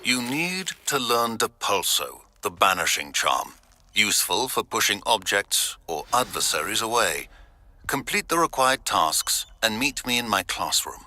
You need to learn Depulso, the banishing charm. Useful for pushing objects or adversaries away. Complete the required tasks and meet me in my classroom.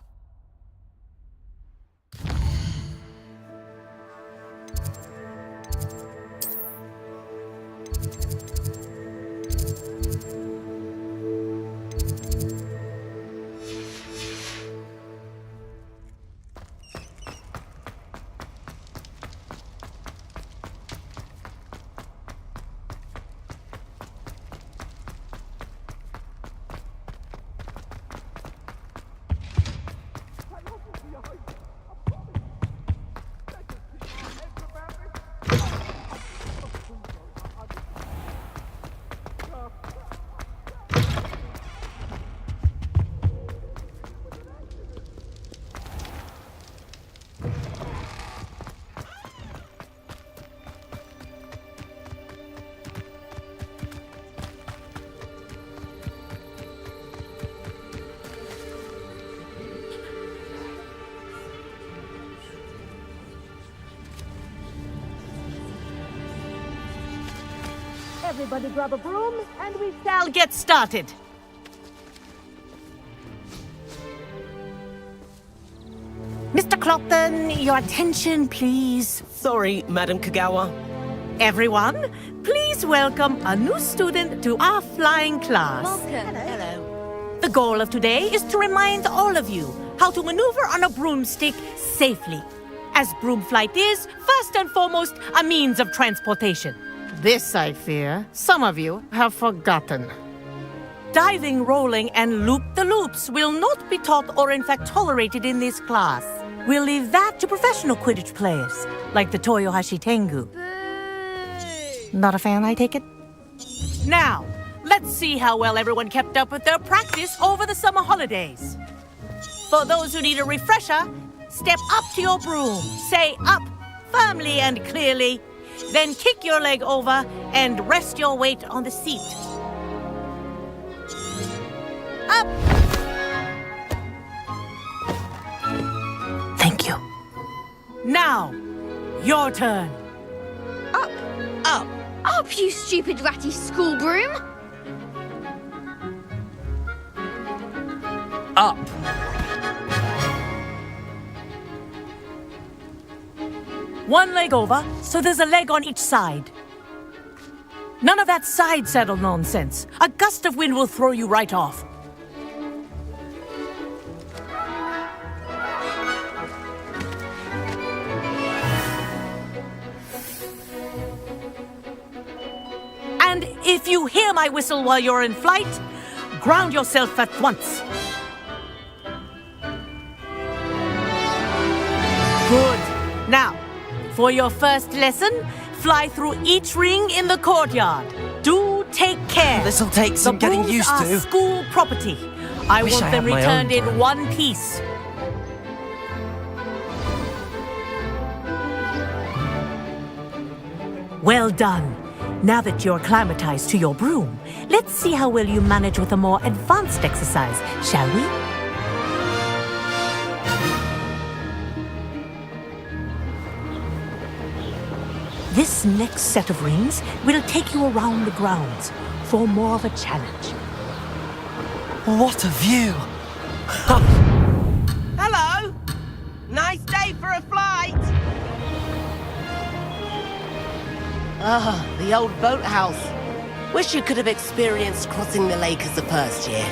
Everybody grab a broom, and we shall get started. Mr. Clopton, your attention, please. Sorry, Madam Kagawa. Everyone, please welcome a new student to our flying class. Welcome. Hello. The goal of today is to remind all of you how to maneuver on a broomstick safely, as broom flight is, first and foremost, a means of transportation. This, I fear, some of you have forgotten. Diving, rolling, and loop-the-loops will not be taught or in fact tolerated in this class. We'll leave that to professional Quidditch players, like the Toyohashi Tengu. Not a fan, I take it? Now, let's see how well everyone kept up with their practice over the summer holidays. For those who need a refresher, step up to your broom, say up, firmly and clearly, then kick your leg over and rest your weight on the seat. Up! Thank you. Now, your turn. Up. Up. Up, you stupid ratty school broom. Up. One leg over, so there's a leg on each side. None of that side saddle nonsense. A gust of wind will throw you right off. And if you hear my whistle while you're in flight, ground yourself at once. Good. Now, for your first lesson, fly through each ring in the courtyard. Do take care. This'll take some getting used The to. brooms are school property. I Wish want I them had my returned own in broom. one piece. Well done. Now that you're acclimatized to your broom, let's see how well you manage with a more advanced exercise, shall we? This next set of rings will take you around the grounds for more of a challenge. What a view! Hello! Nice day for a flight! Ah, the old boathouse. Wish you could have experienced crossing the lake as a first year.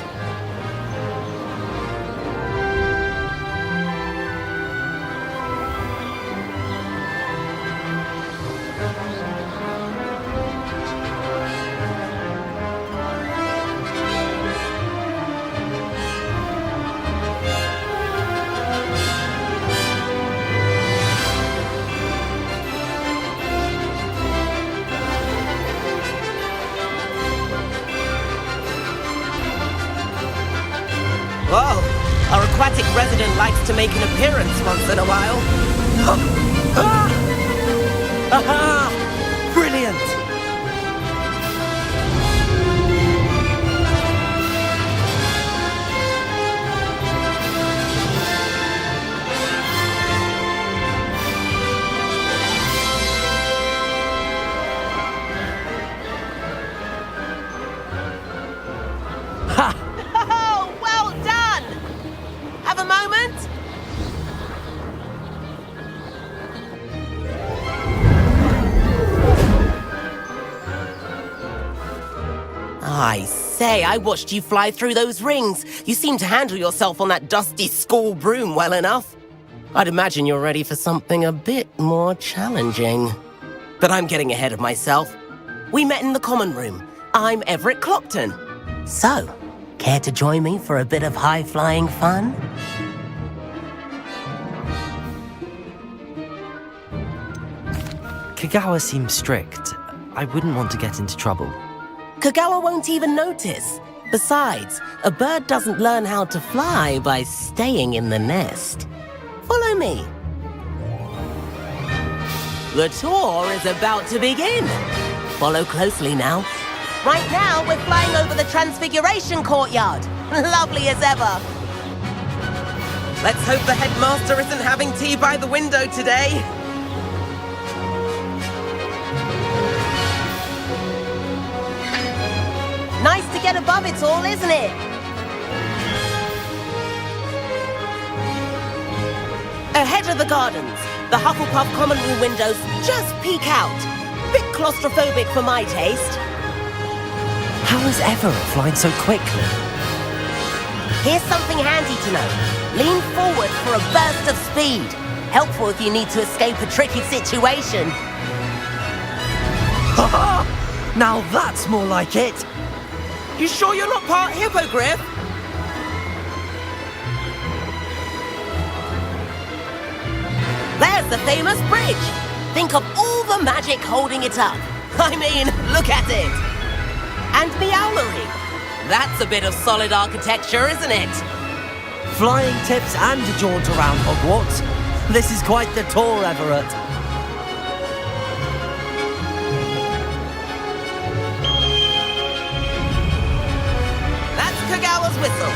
Whoa! Our aquatic resident likes to make an appearance once in a while. Aha! Brilliant! I say, I watched you fly through those rings. You seem to handle yourself on that dusty school broom well enough. I'd imagine you're ready for something a bit more challenging. But I'm getting ahead of myself. We met in the common room. I'm Everett Clopton. So, care to join me for a bit of high-flying fun? Kagawa seems strict. I wouldn't want to get into trouble. Kagawa won't even notice. Besides, a bird doesn't learn how to fly by staying in the nest. Follow me. The tour is about to begin. Follow closely now. Right now, we're flying over the Transfiguration Courtyard. Lovely as ever. Let's hope the headmaster isn't having tea by the window today. Nice to get above it all, isn't it? Ahead of the gardens, the Hufflepuff common room windows just peek out. Bit claustrophobic for my taste. How is Everett flying so quickly? Here's something handy to know. Lean forward for a burst of speed. Helpful if you need to escape a tricky situation. Now that's more like it! You sure you're not part hippogriff? There's the famous bridge. Think of all the magic holding it up. I mean, look at it. And Meowlery. That's a bit of solid architecture, isn't it? Flying tips and a jaunt around Hogwarts. This is quite the tour, Everett. That's Kagawa's whistle.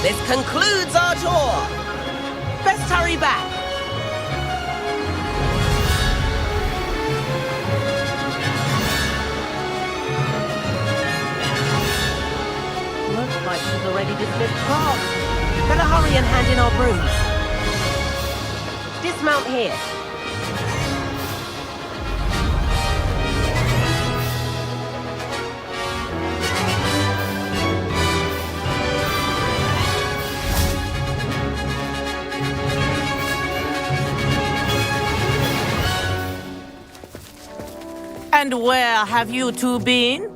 This concludes our tour. Best hurry back. Looks like she's already dismissed class. Better hurry and hand in our brooms. Dismount here. And where have you two been?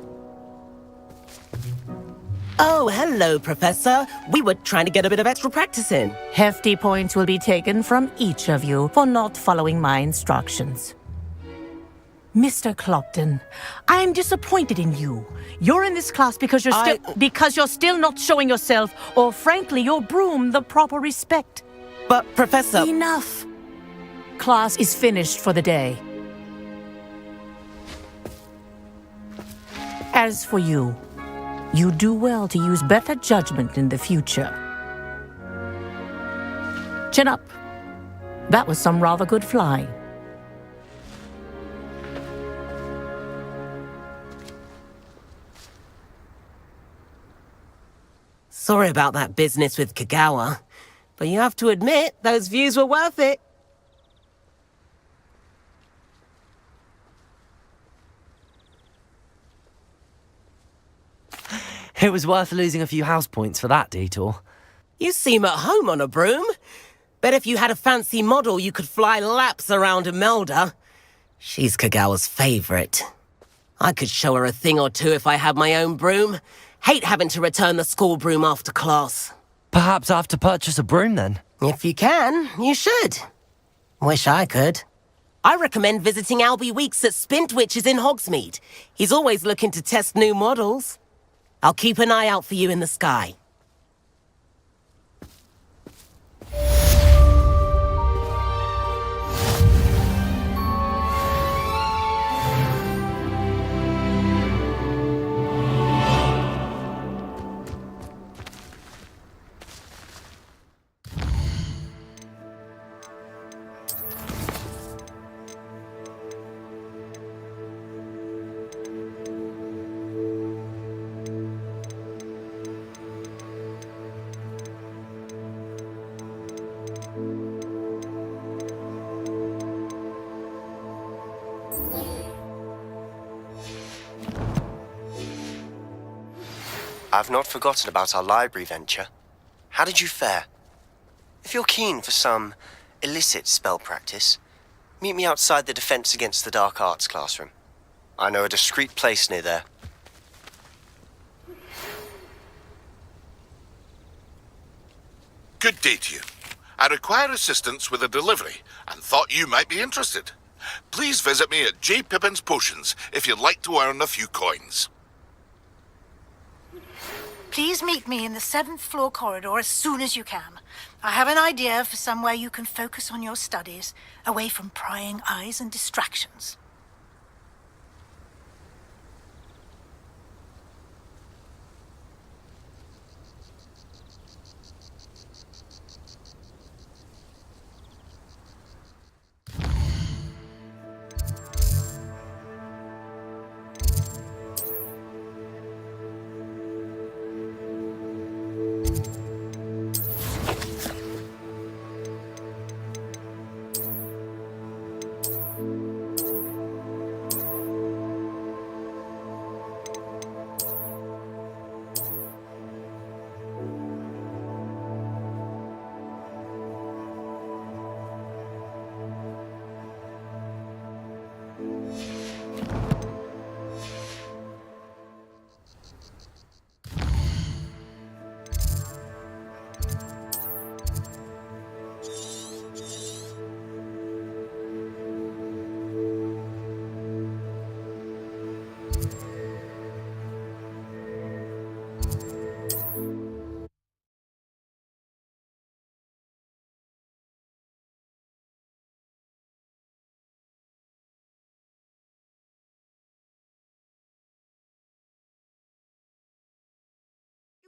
Oh, hello, Professor. We were trying to get a bit of extra practice in. Hefty points will be taken from each of you for not following my instructions. Mr. Clopton, I'm disappointed in you. You're in this class because you're still not showing yourself, or frankly, your broom the proper respect. But, Professor... Enough. Class is finished for the day. As for you, you do well to use better judgment in the future. Chin up. That was some rather good flying. Sorry about that business with Kagawa, but you have to admit, those views were worth it. It was worth losing a few house points for that detour. You seem at home on a broom. Bet if you had a fancy model, you could fly laps around Imelda. She's Kagawa's favorite. I could show her a thing or two if I had my own broom. Hate having to return the school broom after class. Perhaps I have to purchase a broom then? If you can, you should. Wish I could. I recommend visiting Albie Weeks at Spintwitches in Hogsmeade. He's always looking to test new models. I'll keep an eye out for you in the sky. I've not forgotten about our library venture. How did you fare? If you're keen for some illicit spell practice, meet me outside the Defense Against the Dark Arts classroom. I know a discreet place near there. Good day to you. I require assistance with a delivery and thought you might be interested. Please visit me at J. Pippin's Potions if you'd like to earn a few coins. Please meet me in the 7th floor corridor as soon as you can. I have an idea for somewhere you can focus on your studies, away from prying eyes and distractions.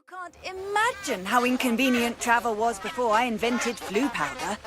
You can't imagine how inconvenient travel was before I invented flu powder.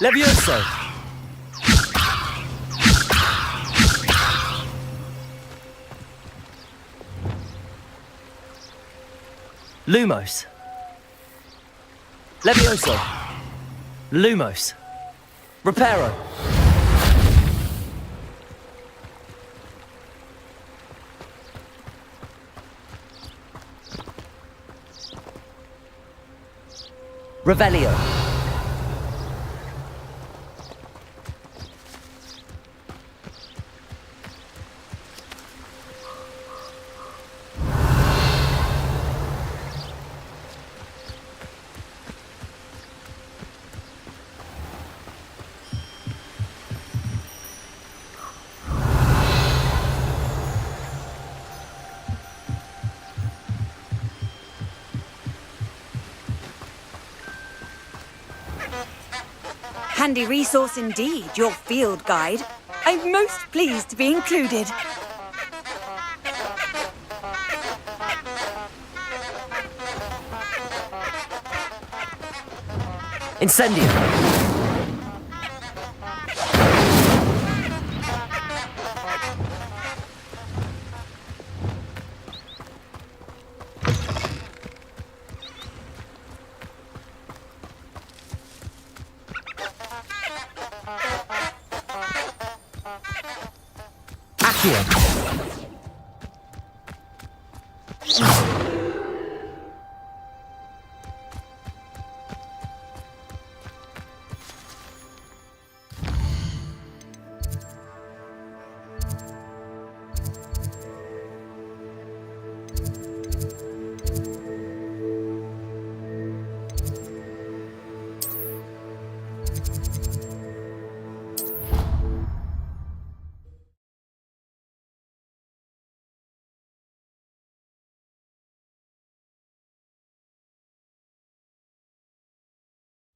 Levioso! Lumos. Levioso. Lumos. Reparo. Revelio. handy resource indeed, your field guide. I'm most pleased to be included. Incendio! Accio!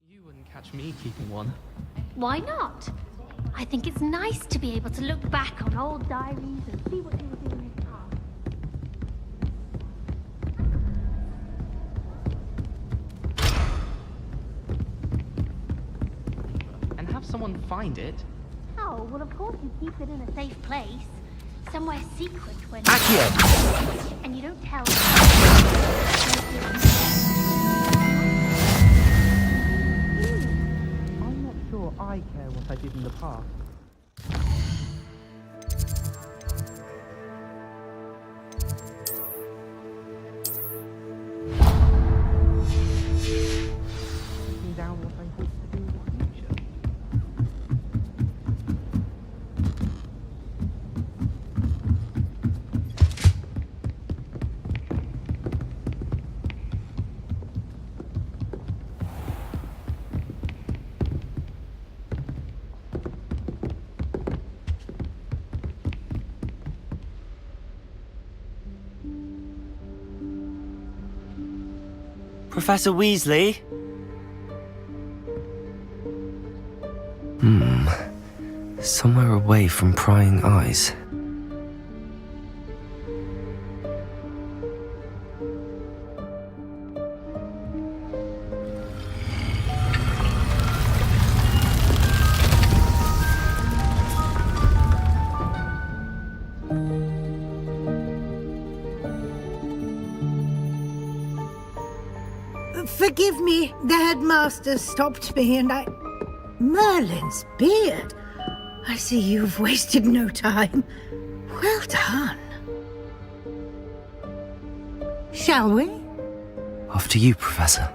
You wouldn't catch me keeping one. Why not? I think it's nice to be able to look back on old diaries and see what you were doing in the past. And have someone find it. Oh, well, of course you keep it in a safe place. Somewhere secret when... Accio! And you don't tell... I'm not sure I care what I did in the past. Writing down what I hope to do in the future. Professor Weasley? Somewhere away from prying eyes. Forgive me, the headmaster stopped me and I... Merlin's beard. I see you've wasted no time. Well done. Shall we? Off to you, Professor.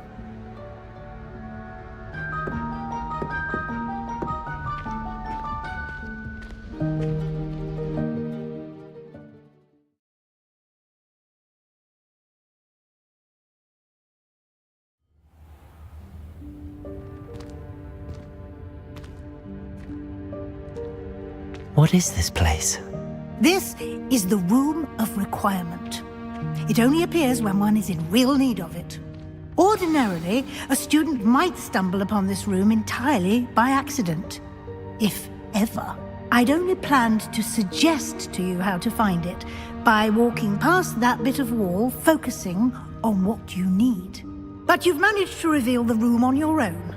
What is this place? This is the Room of Requirement. It only appears when one is in real need of it. Ordinarily, a student might stumble upon this room entirely by accident. If ever. I'd only planned to suggest to you how to find it by walking past that bit of wall, focusing on what you need. But you've managed to reveal the room on your own.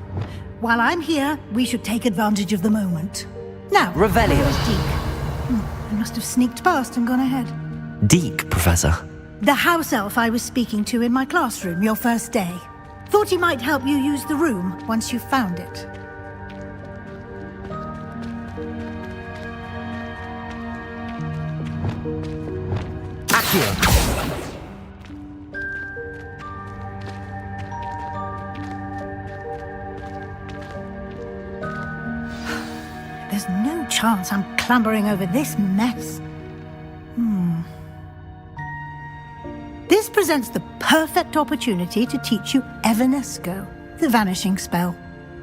While I'm here, we should take advantage of the moment. Now, Revelio. where's Deke? I must have sneaked past and gone ahead. Deke, Professor. The house elf I was speaking to in my classroom your first day. Thought he might help you use the room once you found it. Accio! There's no chance I'm clambering over this mess. This presents the perfect opportunity to teach you Evanesco, the vanishing spell.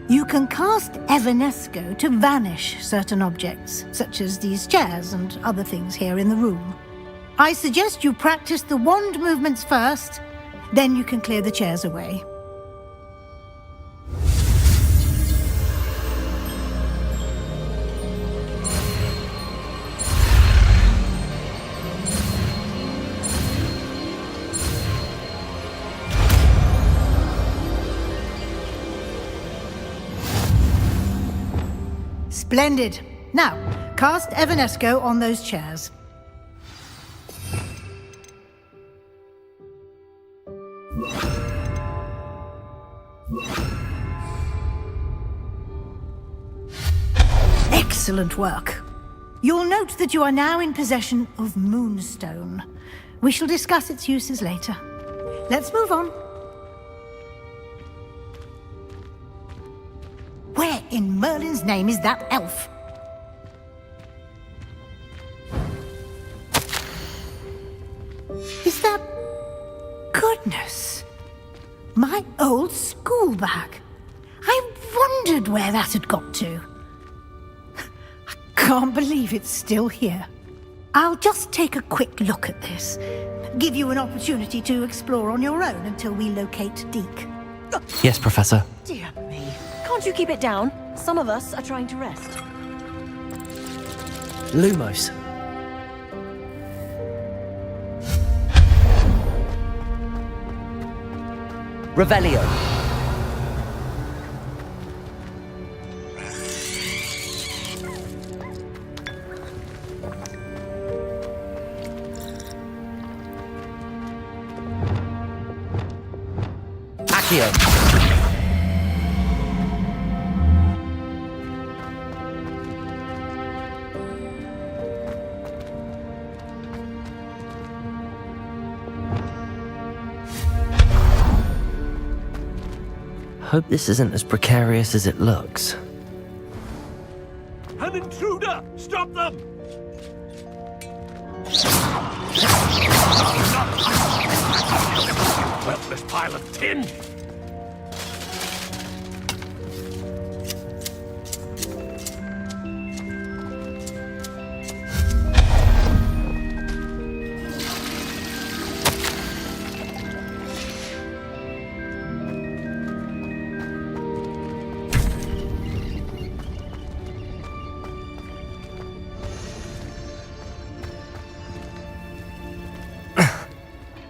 You can cast Evanesco to vanish certain objects, such as these chairs and other things here in the room. I suggest you practice the wand movements first, then you can clear the chairs away. Splendid. Now, cast Evanesco on those chairs. Excellent work. You'll note that you are now in possession of Moonstone. We shall discuss its uses later. Let's move on. Where in Merlin's name is that elf? Is that... Goodness! My old school bag. I wondered where that had got to. I can't believe it's still here. I'll just take a quick look at this. Give you an opportunity to explore on your own until we locate Deke. Yes, Professor. Dear me. Can't you keep it down? Some of us are trying to rest. Lumos. Revelio. Accio. Hope this isn't as precarious as it looks. An intruder! Stop them! Worthless pile of tin!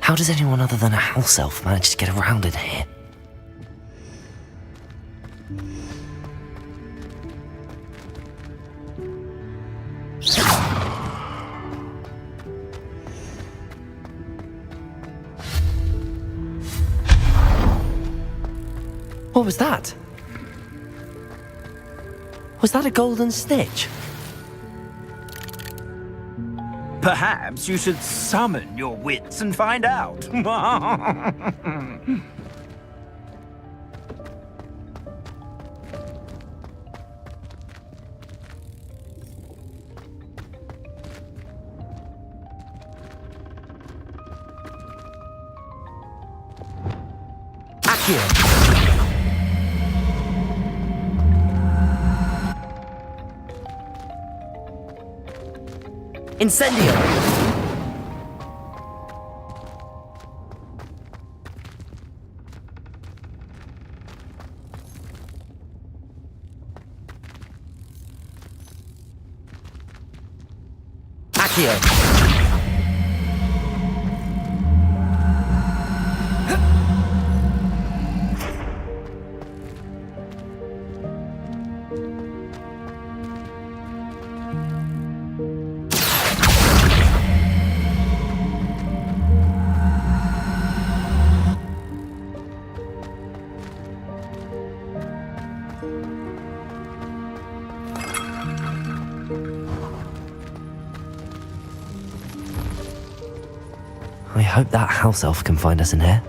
How does anyone other than a house elf manage to get around in here? What was that? Was that a golden stitch? Perhaps you should summon your wits and find out. Accio. Incendio! Accio! I hope that house elf can find us in here.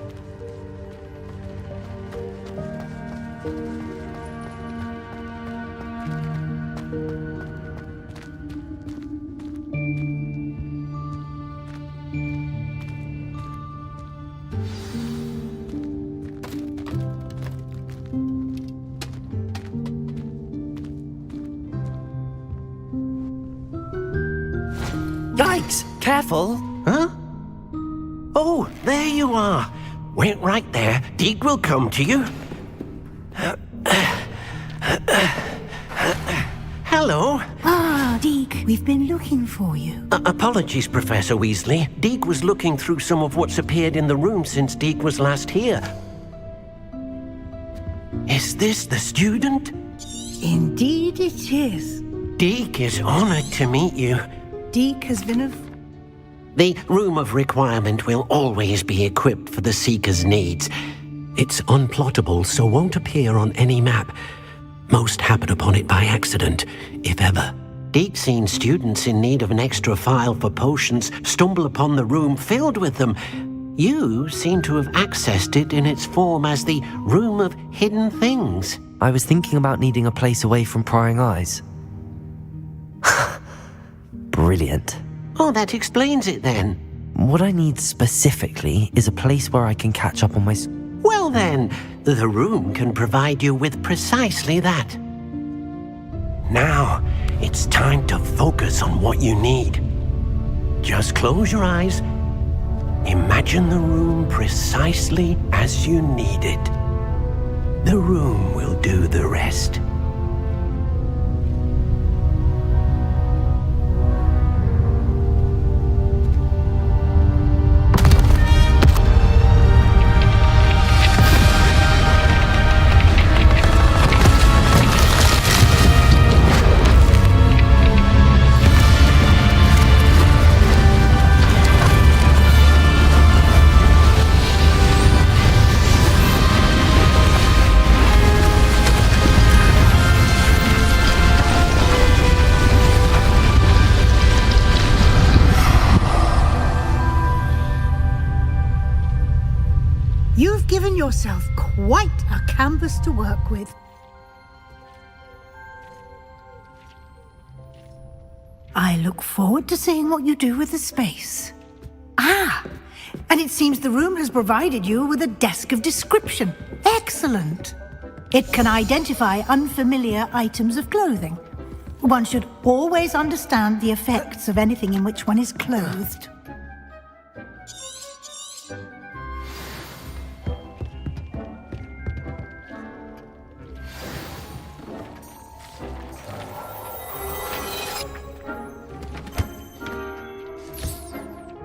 Yikes! Careful! Huh? Oh, there you are. Wait right there. Deke will come to you. Hello. Ah, Deke, we've been looking for you. Apologies, Professor Weasley. Deke was looking through some of what's appeared in the room since Deke was last here. Is this the student? Indeed it is. Deke is honored to meet you. Deke has been of... The Room of Requirement will always be equipped for the Seeker's needs. It's unplottable, so won't appear on any map. Most happen upon it by accident, if ever. Deke's seen students in need of an extra file for potions stumble upon the room filled with them. You seem to have accessed it in its form as the Room of Hidden Things. I was thinking about needing a place away from prying eyes. Brilliant. Oh, that explains it then. What I need specifically is a place where I can catch up on my... Well then, the room can provide you with precisely that. Now, it's time to focus on what you need. Just close your eyes. Imagine the room precisely as you need it. The room will do the rest. You've given yourself quite a canvas to work with. I look forward to seeing what you do with the space. Ah, and it seems the room has provided you with a desk of description. Excellent. It can identify unfamiliar items of clothing. One should always understand the effects of anything in which one is clothed.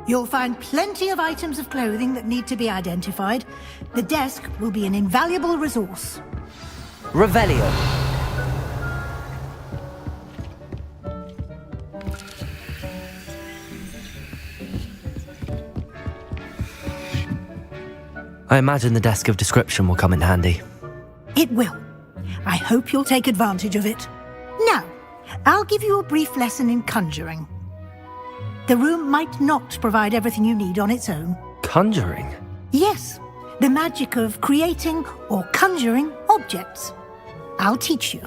You'll find plenty of items of clothing that need to be identified. The desk will be an invaluable resource. Revelio. I imagine the desk of description will come in handy. It will. I hope you'll take advantage of it. Now, I'll give you a brief lesson in conjuring. The room might not provide everything you need on its own. Conjuring? Yes, the magic of creating or conjuring objects. I'll teach you.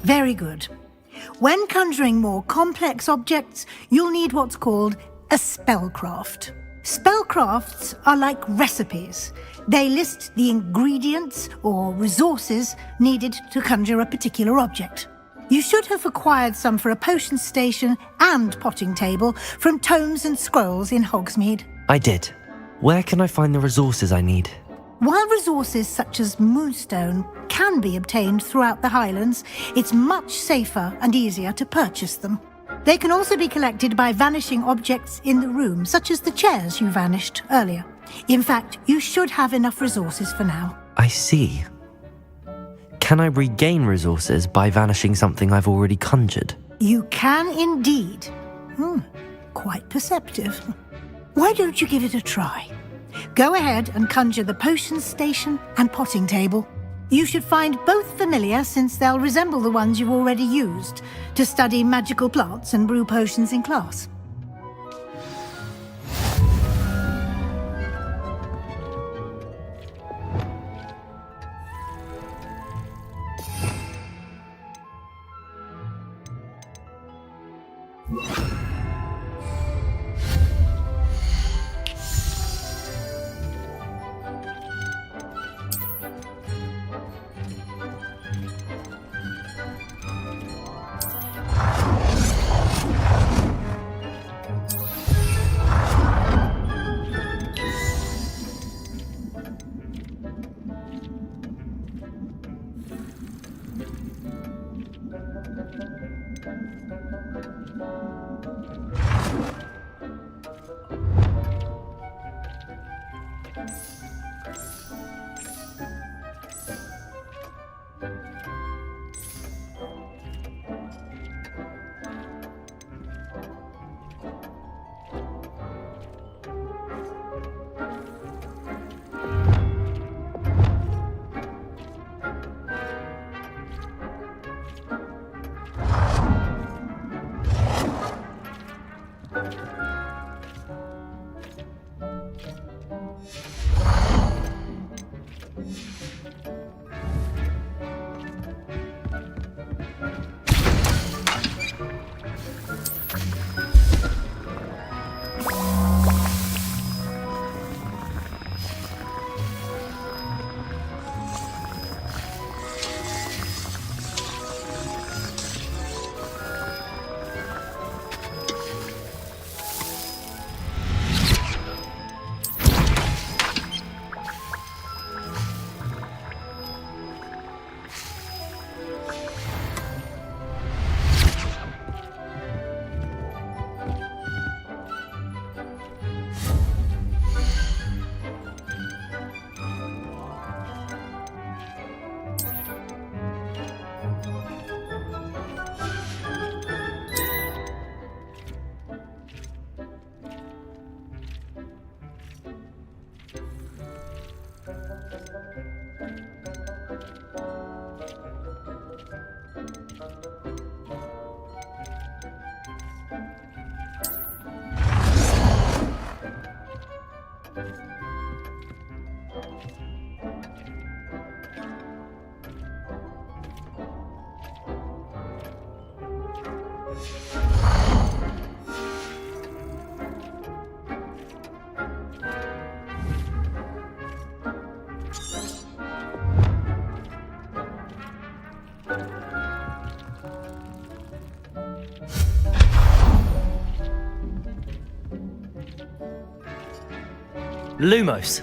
Very good. When conjuring more complex objects, you'll need what's called a spellcraft. Spellcrafts are like recipes. They list the ingredients or resources needed to conjure a particular object. You should have acquired some for a potion station and potting table from tomes and scrolls in Hogsmeade. I did. Where can I find the resources I need? While resources such as moonstone can be obtained throughout the Highlands, it's much safer and easier to purchase them. They can also be collected by vanishing objects in the room, such as the chairs you vanished earlier. In fact, you should have enough resources for now. I see. Can I regain resources by vanishing something I've already conjured? You can indeed. Quite perceptive. Why don't you give it a try? Go ahead and conjure the potion station and potting table. You should find both familiar, since they'll resemble the ones you've already used to study magical plants and brew potions in class. Lumos.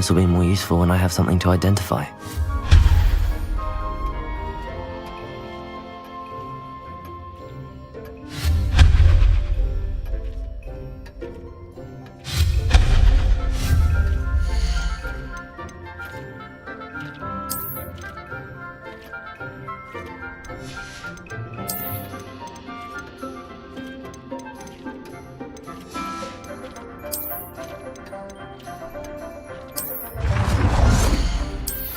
This will be more useful when I have something to identify.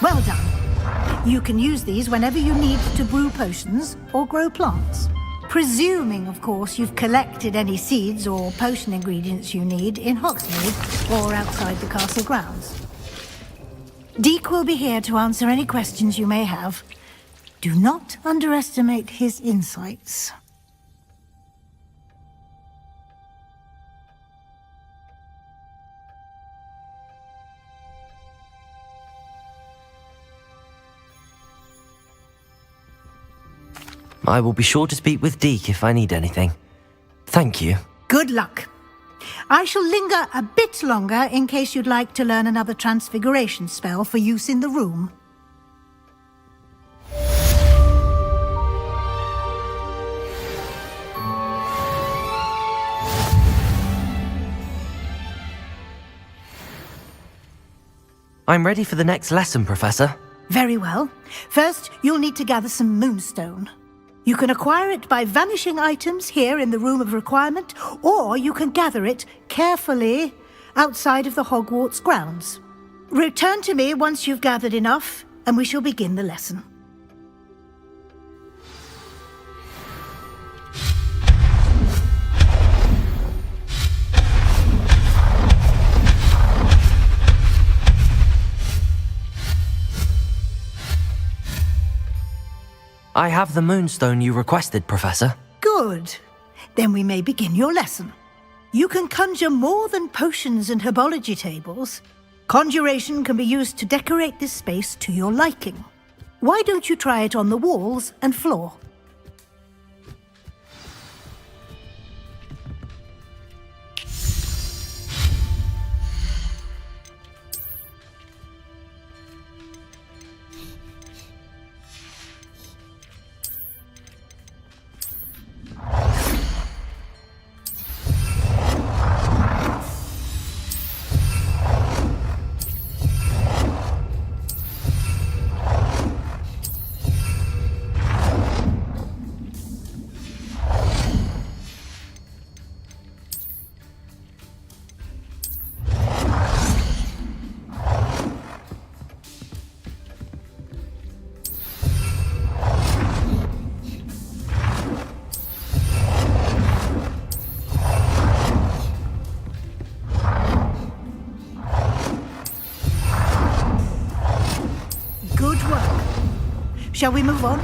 Well done. You can use these whenever you need to brew potions or grow plants. Presuming, of course, you've collected any seeds or potion ingredients you need in Hogsmeade or outside the castle grounds. Deke will be here to answer any questions you may have. Do not underestimate his insights. I will be sure to speak with Deke if I need anything. Thank you. Good luck. I shall linger a bit longer in case you'd like to learn another transfiguration spell for use in the room. I'm ready for the next lesson, Professor. Very well. First, you'll need to gather some moonstone. You can acquire it by vanishing items here in the Room of Requirement, or you can gather it carefully outside of the Hogwarts grounds. Return to me once you've gathered enough, and we shall begin the lesson. I have the moonstone you requested, Professor. Good. Then we may begin your lesson. You can conjure more than potions and herbology tables. Conjuration can be used to decorate this space to your liking. Why don't you try it on the walls and floor? Shall we move on?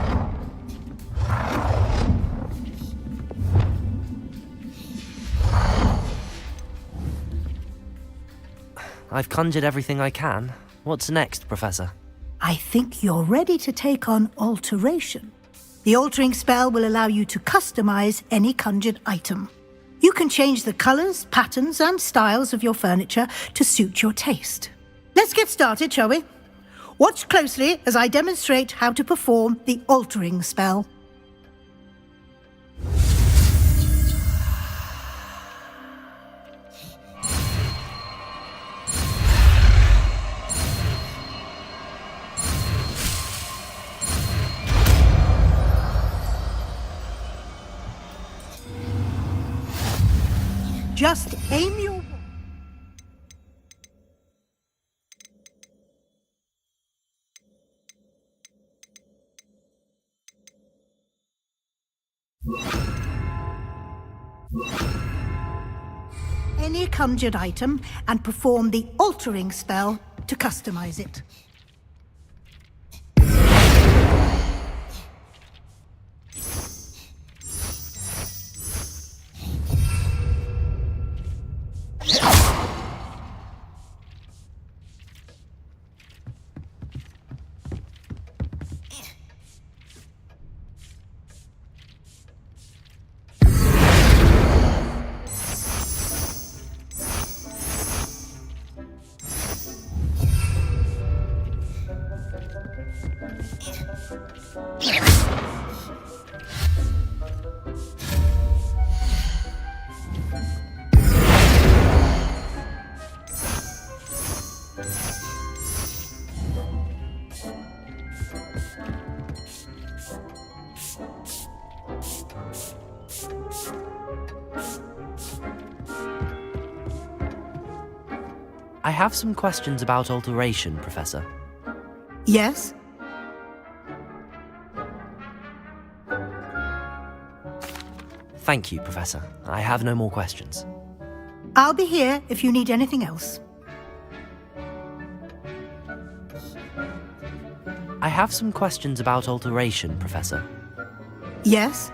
I've conjured everything I can. What's next, Professor? I think you're ready to take on alteration. The altering spell will allow you to customize any conjured item. You can change the colors, patterns, and styles of your furniture to suit your taste. Let's get started, shall we? Watch closely as I demonstrate how to perform the altering spell. Just aim your... any conjured item and perform the altering spell to customize it. I have some questions about alteration, Professor. Yes? Thank you, Professor. I have no more questions. I'll be here if you need anything else. I have some questions about alteration, Professor. Yes?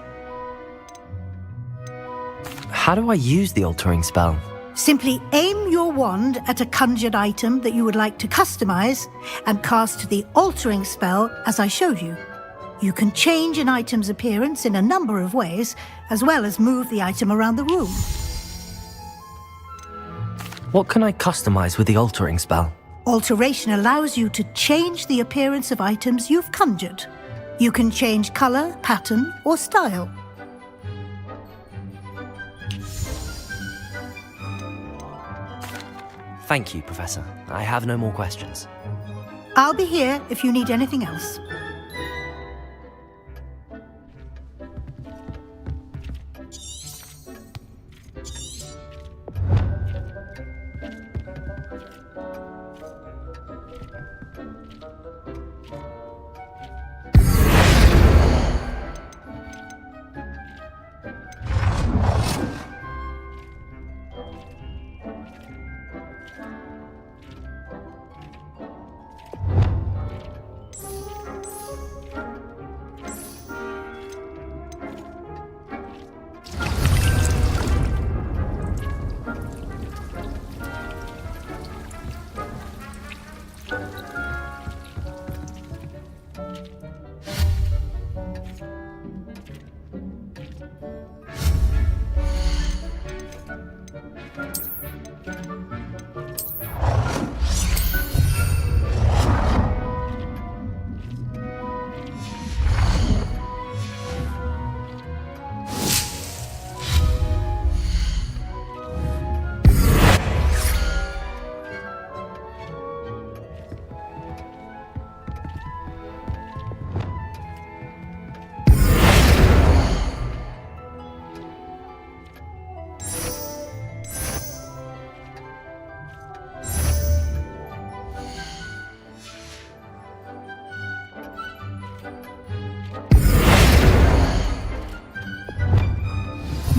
How do I use the altering spell? Simply aim your wand at a conjured item that you would like to customize and cast the altering spell as I showed you. You can change an item's appearance in a number of ways, as well as move the item around the room. What can I customize with the altering spell? Alteration allows you to change the appearance of items you've conjured. You can change color, pattern, or style. Thank you, Professor. I have no more questions. I'll be here if you need anything else.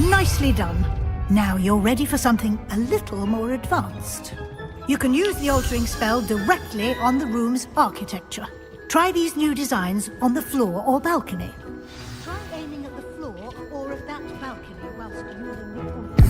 Nicely done. Now you're ready for something a little more advanced. You can use the altering spell directly on the room's architecture. Try these new designs on the floor or balcony. Try aiming at the floor or at that balcony whilst using the pointer.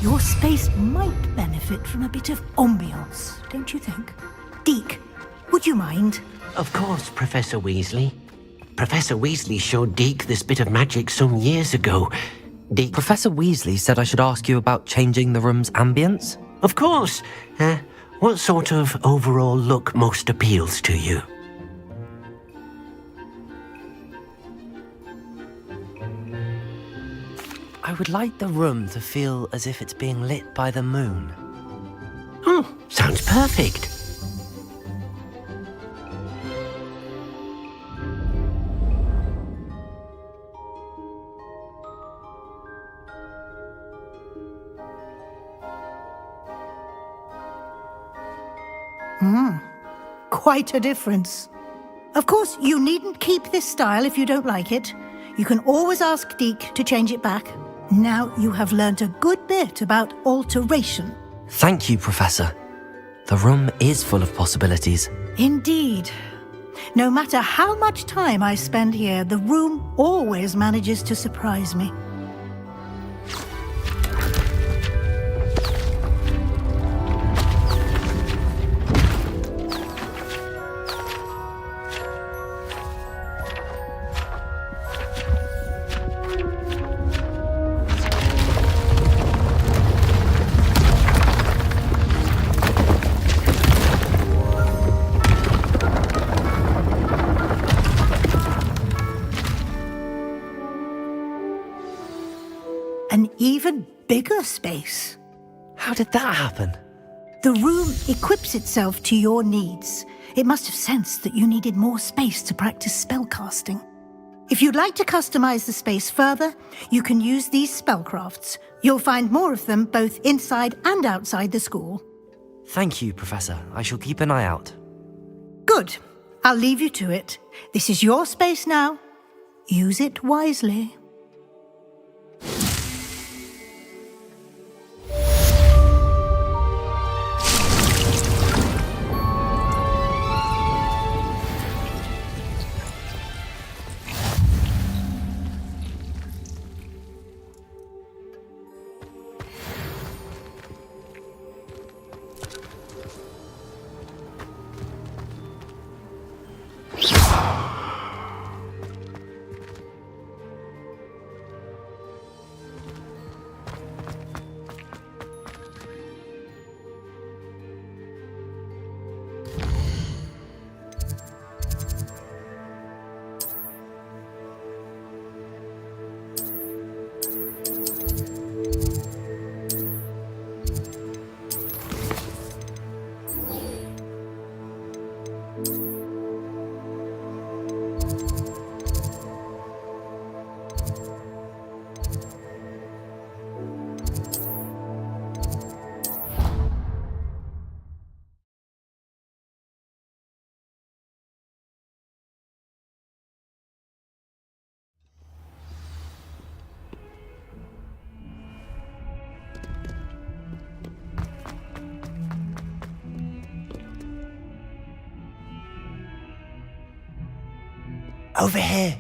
Your space might benefit from a bit of ambiance, don't you think? Deke, would you mind? Of course, Professor Weasley. Professor Weasley showed Deke this bit of magic some years ago. Deke... Professor Weasley said I should ask you about changing the room's ambience? Of course. What sort of overall look most appeals to you? I would like the room to feel as if it's being lit by the moon. Oh, sounds perfect. Quite a difference. Of course, you needn't keep this style if you don't like it. You can always ask Deke to change it back. Now you have learnt a good bit about alteration. Thank you, Professor. The room is full of possibilities. Indeed. No matter how much time I spend here, the room always manages to surprise me. an even bigger space. How did that happen? The room equips itself to your needs. It must have sensed that you needed more space to practice spellcasting. If you'd like to customize the space further, you can use these spellcrafts. You'll find more of them both inside and outside the school. Thank you, Professor. I shall keep an eye out. Good. I'll leave you to it. This is your space now. Use it wisely. Over here.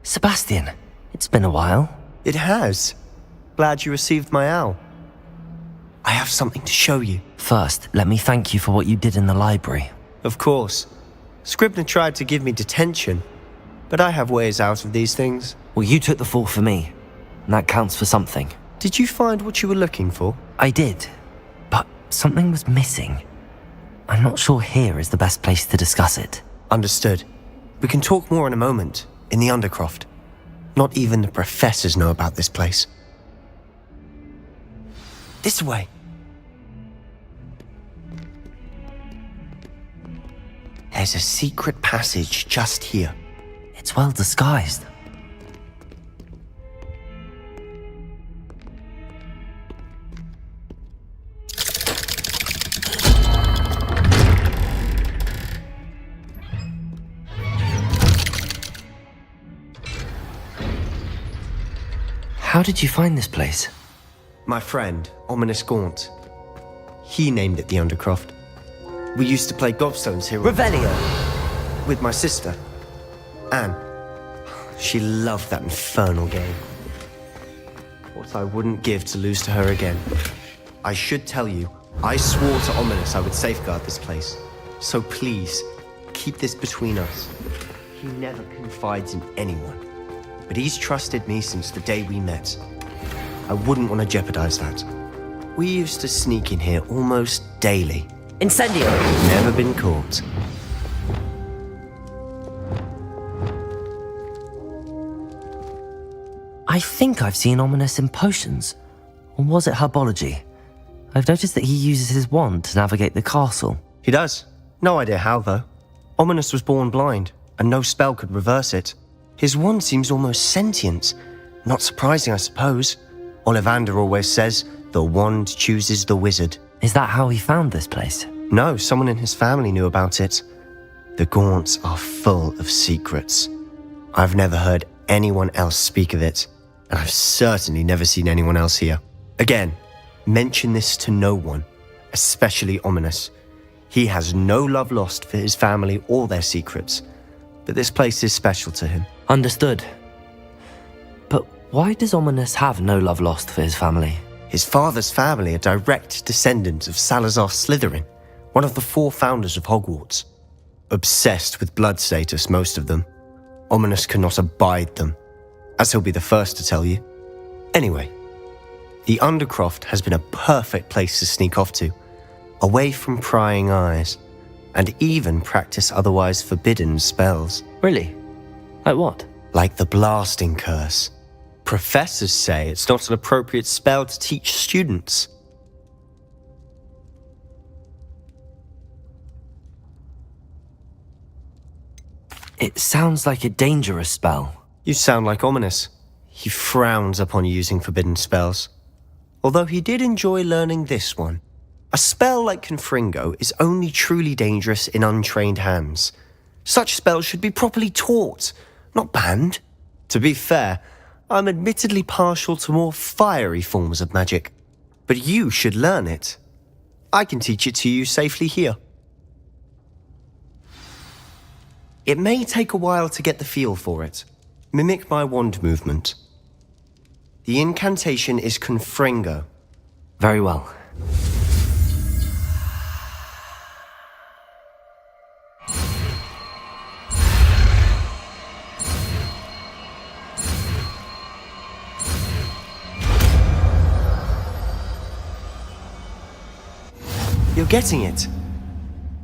Sebastian, it's been a while. It has. Glad you received my owl. I have something to show you. First, let me thank you for what you did in the library. Of course. Scribner tried to give me detention, but I have ways out of these things. Well, you took the fall for me, and that counts for something. Did you find what you were looking for? I did, but something was missing. I'm not sure here is the best place to discuss it. Understood. We can talk more in a moment, in the Undercroft. Not even the professors know about this place. This way. There's a secret passage just here. It's well disguised. How did you find this place? My friend, Ominous Gaunt. He named it the Undercroft. We used to play gobstones here. Revelio! With my sister, Anne. She loved that infernal game. What I wouldn't give to lose to her again. I should tell you, I swore to Ominous I would safeguard this place. So please, keep this between us. He never confides in anyone. But he's trusted me since the day we met. I wouldn't want to jeopardize that. We used to sneak in here almost daily. Incendio! Never been caught. I think I've seen Ominous in potions. Or was it herbology? I've noticed that he uses his wand to navigate the castle. He does. No idea how, though. Ominous was born blind, and no spell could reverse it. His wand seems almost sentient. Not surprising, I suppose. Ollivander always says, the wand chooses the wizard. Is that how he found this place? No, someone in his family knew about it. The Gaunts are full of secrets. I've never heard anyone else speak of it, and I've certainly never seen anyone else here. Again, mention this to no one, especially Ominous. He has no love lost for his family or their secrets, but this place is special to him. Understood. But why does Ominous have no love lost for his family? His father's family are direct descendants of Salazar Slytherin, one of the 4 founders of Hogwarts. Obsessed with blood status, most of them. Ominous cannot abide them, as he'll be the first to tell you. Anyway, the Undercroft has been a perfect place to sneak off to, away from prying eyes, and even practice otherwise forbidden spells. Really? Like what? Like the blasting curse. Professors say it's not an appropriate spell to teach students. It sounds like a dangerous spell. You sound like Ominous. He frowns upon using forbidden spells. Although he did enjoy learning this one. A spell like Confringo is only truly dangerous in untrained hands. Such spells should be properly taught, not banned. To be fair, I'm admittedly partial to more fiery forms of magic. But you should learn it. I can teach it to you safely here. It may take a while to get the feel for it. Mimic my wand movement. The incantation is Confringo. Very well. You're getting it.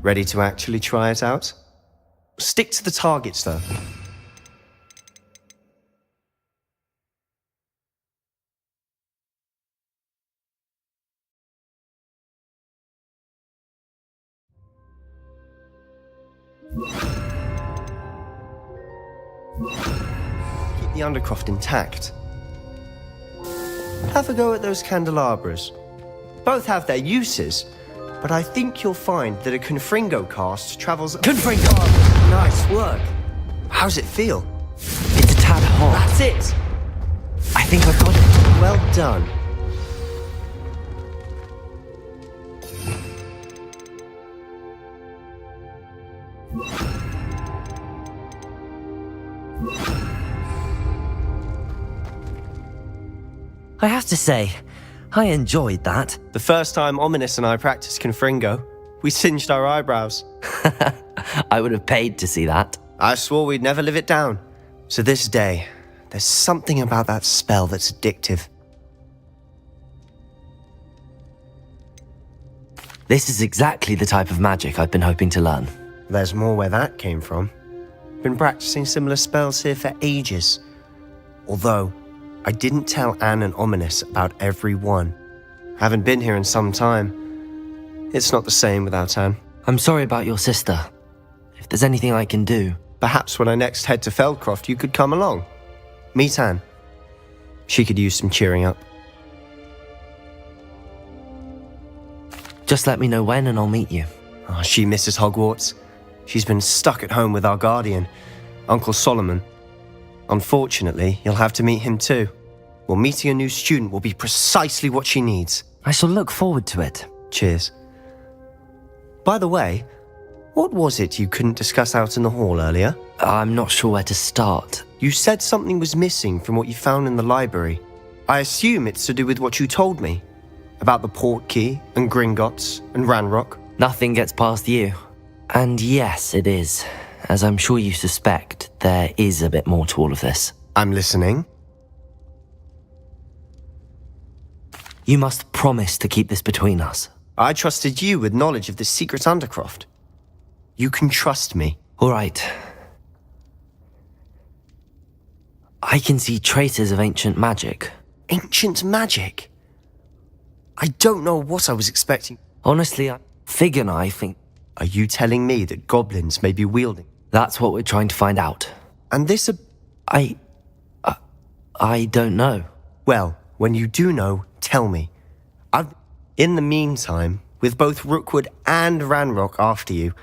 Ready to actually try it out? Stick to the targets, though. Keep the undercroft intact. Have a go at those candelabras. Both have their uses, but I think you'll find that a Confringo cast travels... Confringo! Nice work. How's it feel? It's a tad hot. That's it! I think I've got it. Well done. I have to say, I enjoyed that. The first time Ominous and I practiced Confringo, we singed our eyebrows. I would have paid to see that. I swore we'd never live it down. To this day, there's something about that spell that's addictive. This is exactly the type of magic I've been hoping to learn. There's more where that came from. Been practicing similar spells here for ages. Although, I didn't tell Anne and Ominous about every one. Haven't been here in some time. It's not the same without Anne. I'm sorry about your sister. If there's anything I can do... Perhaps when I next head to Feldcroft, you could come along. Meet Anne. She could use some cheering up. Just let me know when and I'll meet you. Oh, she misses Hogwarts. She's been stuck at home with our guardian, Uncle Solomon. Unfortunately, you'll have to meet him too. Well, meeting a new student will be precisely what she needs. I shall look forward to it. Cheers. By the way, what was it you couldn't discuss out in the hall earlier? I'm not sure where to start. You said something was missing from what you found in the library. I assume it's to do with what you told me. About the port key, and Gringotts, and Ranrock. Nothing gets past you. And yes, it is. As I'm sure you suspect, there is a bit more to all of this. I'm listening. You must promise to keep this between us. I trusted you with knowledge of the secret undercroft. You can trust me. All right. I can see traces of ancient magic. Ancient magic? I don't know what I was expecting. Honestly, Fig and I think... Are you telling me that goblins may be wielding? That's what we're trying to find out. And this... I don't know. Well, when you do know, tell me. In the meantime, with both Rookwood and Ranrock after you,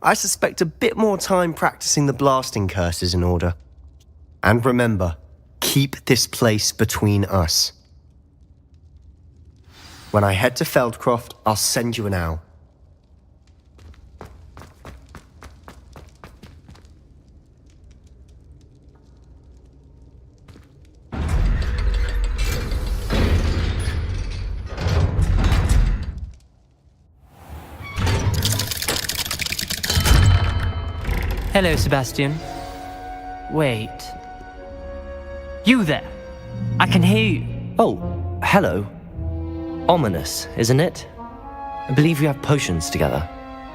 I suspect a bit more time practicing the blasting curse is in order. And remember, keep this place between us. When I head to Feldcroft, I'll send you an owl. Hello, Sebastian. Wait. You there? I can hear you. Oh, hello. Ominous, isn't it? I believe we have potions together.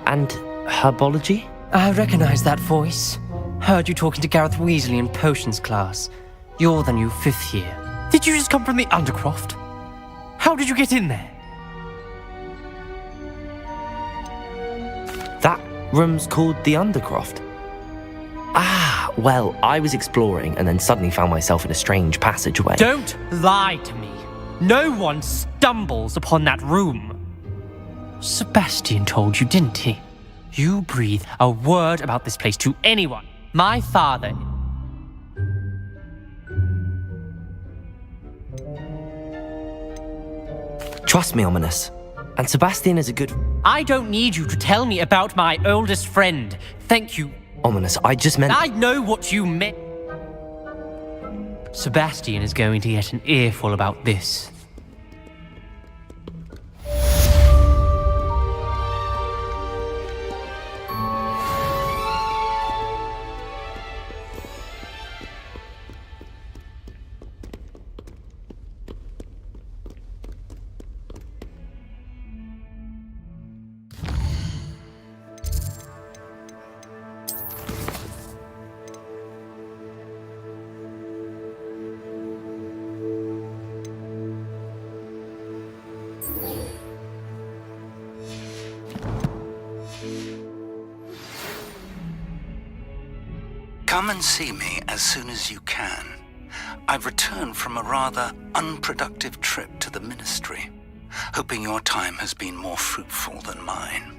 And herbology? I recognize that voice. Heard you talking to Gareth Weasley in potions class. You're the new 5th year. Did you just come from the Undercroft? How did you get in there? That room's called the Undercroft. Ah, well, I was exploring and then suddenly found myself in a strange passageway. Don't lie to me. No one stumbles upon that room. Sebastian told you, didn't he? You breathe a word about this place to anyone. My father. Trust me, Ominous. And Sebastian is a good... I don't need you to tell me about my oldest friend. Thank you. Ominous, I just meant... I know what you meant. Sebastian is going to get an earful about this. Come and see me as soon as you can. I've returned from a rather unproductive trip to the Ministry, hoping your time has been more fruitful than mine.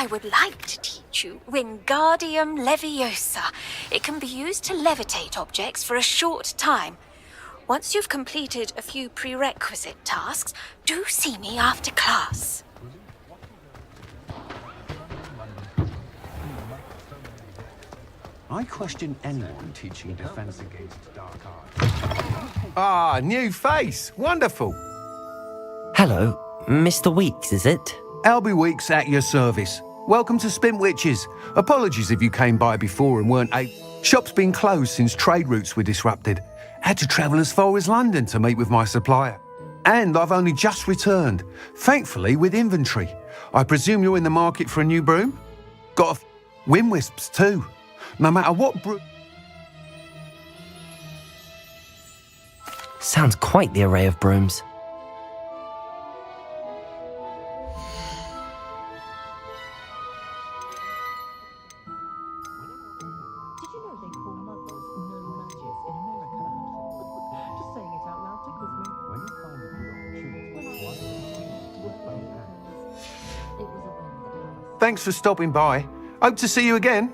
I would like to teach you Wingardium Leviosa. It can be used to levitate objects for a short time. Once you've completed a few prerequisite tasks, do see me after class. I question anyone teaching defense against dark arts. Ah, new face. Wonderful. Hello, Mr. Weeks, is it? Albie Weeks at your service. Welcome to Spintwitches. Apologies if you came by before and weren't Shop's been closed since trade routes were disrupted. Had to travel as far as London to meet with my supplier. And I've only just returned, thankfully with inventory. I presume you're in the market for a new broom? Got wind wisps too. No matter what Sounds quite the array of brooms. Thanks for stopping by. Hope to see you again.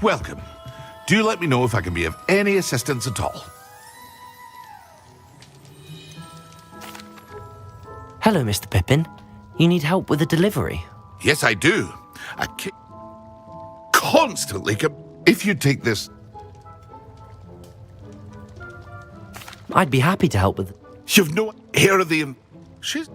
Welcome. Do let me know if I can be of any assistance at all. Hello, Mr. Pippin. You need help with a delivery? Yes, I do. I constantly if you take this... I'd be happy to help with... You've no hair of the... She's...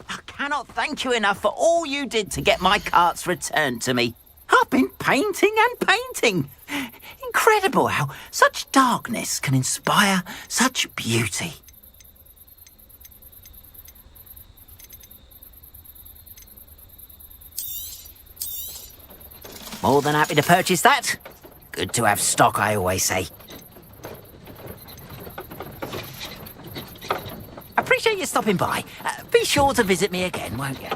I cannot thank you enough for all you did to get my carts returned to me. I've been painting and painting. Incredible how such darkness can inspire such beauty. More than happy to purchase that. Good to have stock, I always say. Appreciate you stopping by. Be sure to visit me again, won't you?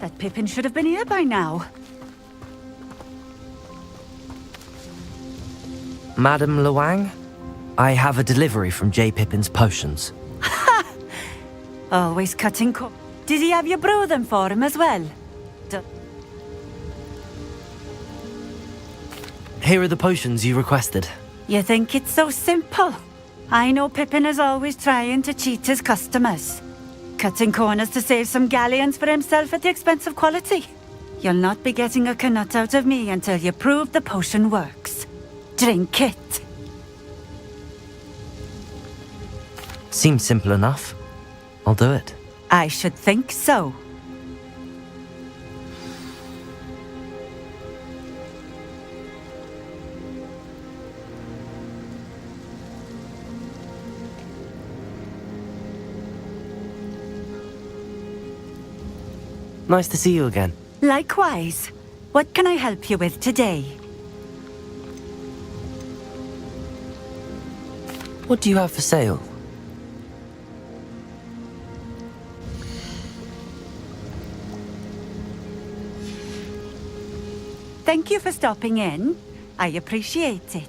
That Pippin should have been here by now. Madam Luang, I have a delivery from J. Pippin's potions. Always cutting Did he have you brew them for him as well? Here are the potions you requested. You think it's so simple? I know Pippin is always trying to cheat his customers. Cutting corners to save some galleons for himself at the expense of quality. You'll not be getting a canut out of me until you prove the potion works. Drink it. Seems simple enough. I'll do it. I should think so. Nice to see you again. Likewise. What can I help you with today? What do you have for sale? Thank you for stopping in. I appreciate it.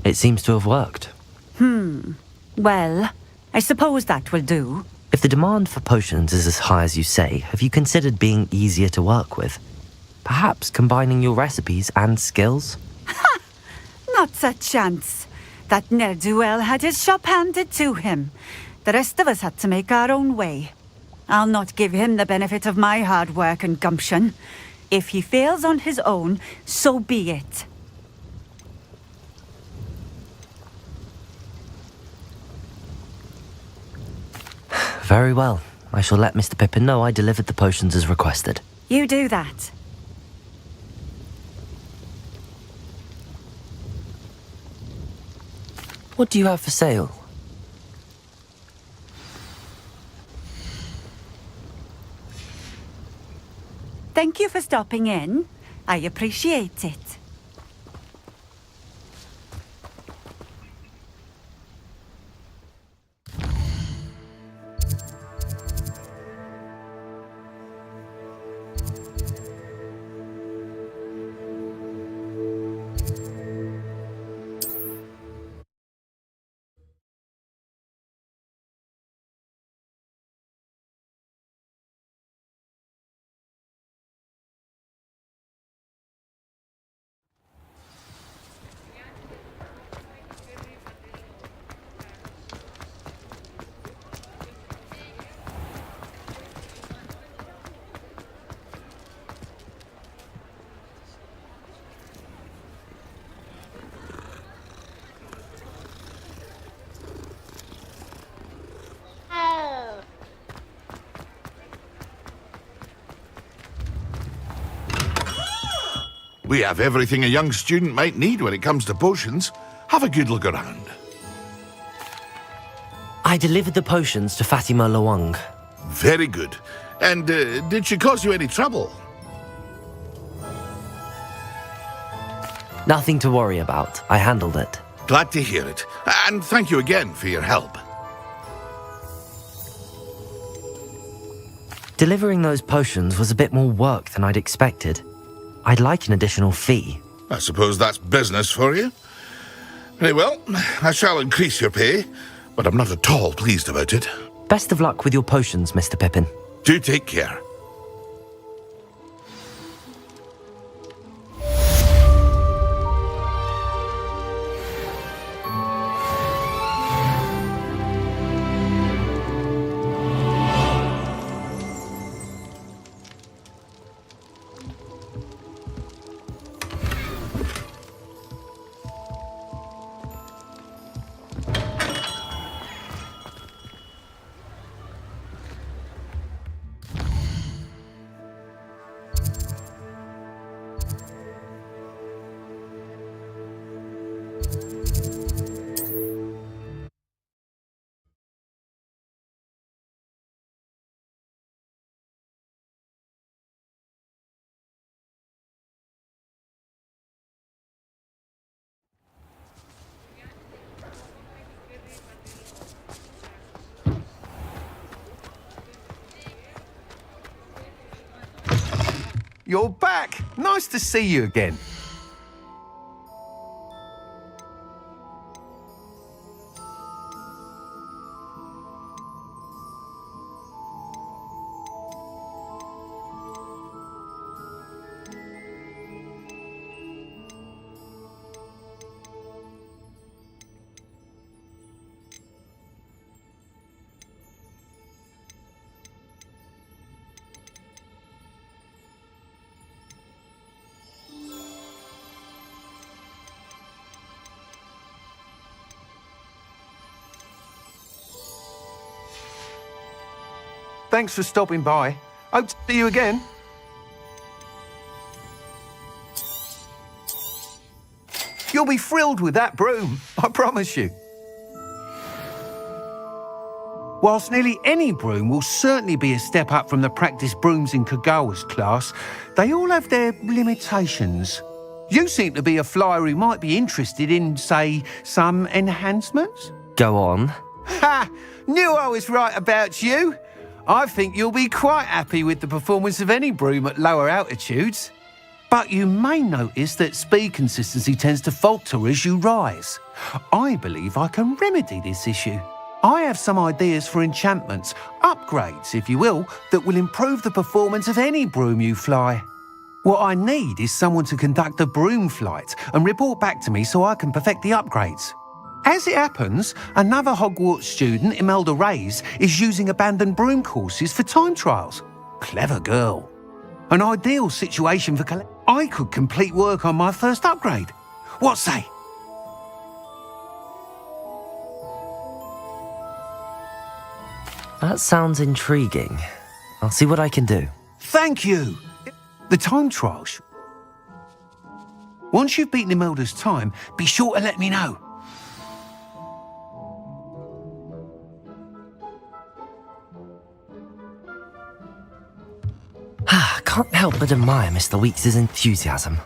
It seems to have worked. Well, I suppose that will do. If the demand for potions is as high as you say, have you considered being easier to work with? Perhaps combining your recipes and skills? Not a chance. That ne'er-do-well had his shop handed to him. The rest of us had to make our own way. I'll not give him the benefit of my hard work and gumption. If he fails on his own, so be it. Very well. I shall let Mr. Pippin know I delivered the potions as requested. You do that. What do you have for sale? Thank you for stopping in. I appreciate it. We have everything a young student might need when it comes to potions. Have a good look around. I delivered the potions to Fatima Lawang. Very good. And did she cause you any trouble? Nothing to worry about. I handled it. Glad to hear it. And thank you again for your help. Delivering those potions was a bit more work than I'd expected. I'd like an additional fee. I suppose that's business for you. Very well, I shall increase your pay, but I'm not at all pleased about it. Best of luck with your potions, Mr. Pippin. Do take care. You're back! Nice to see you again. Thanks for stopping by. Hope to see you again. You'll be thrilled with that broom, I promise you. Whilst nearly any broom will certainly be a step up from the practice brooms in Kagawa's class, they all have their limitations. You seem to be a flyer who might be interested in, say, some enhancements? Go on. Ha! Knew I was right about you. I think you'll be quite happy with the performance of any broom at lower altitudes. But you may notice that speed consistency tends to falter as you rise. I believe I can remedy this issue. I have some ideas for enchantments, upgrades if you will, that will improve the performance of any broom you fly. What I need is someone to conduct a broom flight and report back to me so I can perfect the upgrades. As it happens, another Hogwarts student, Imelda Reyes, is using abandoned broom courses for time trials. Clever girl. An ideal situation for I could complete work on my first upgrade. What say? That sounds intriguing. I'll see what I can do. Thank you. The time trials. Once you've beaten Imelda's time, be sure to let me know. I can't help but admire Mr. Weeks' enthusiasm.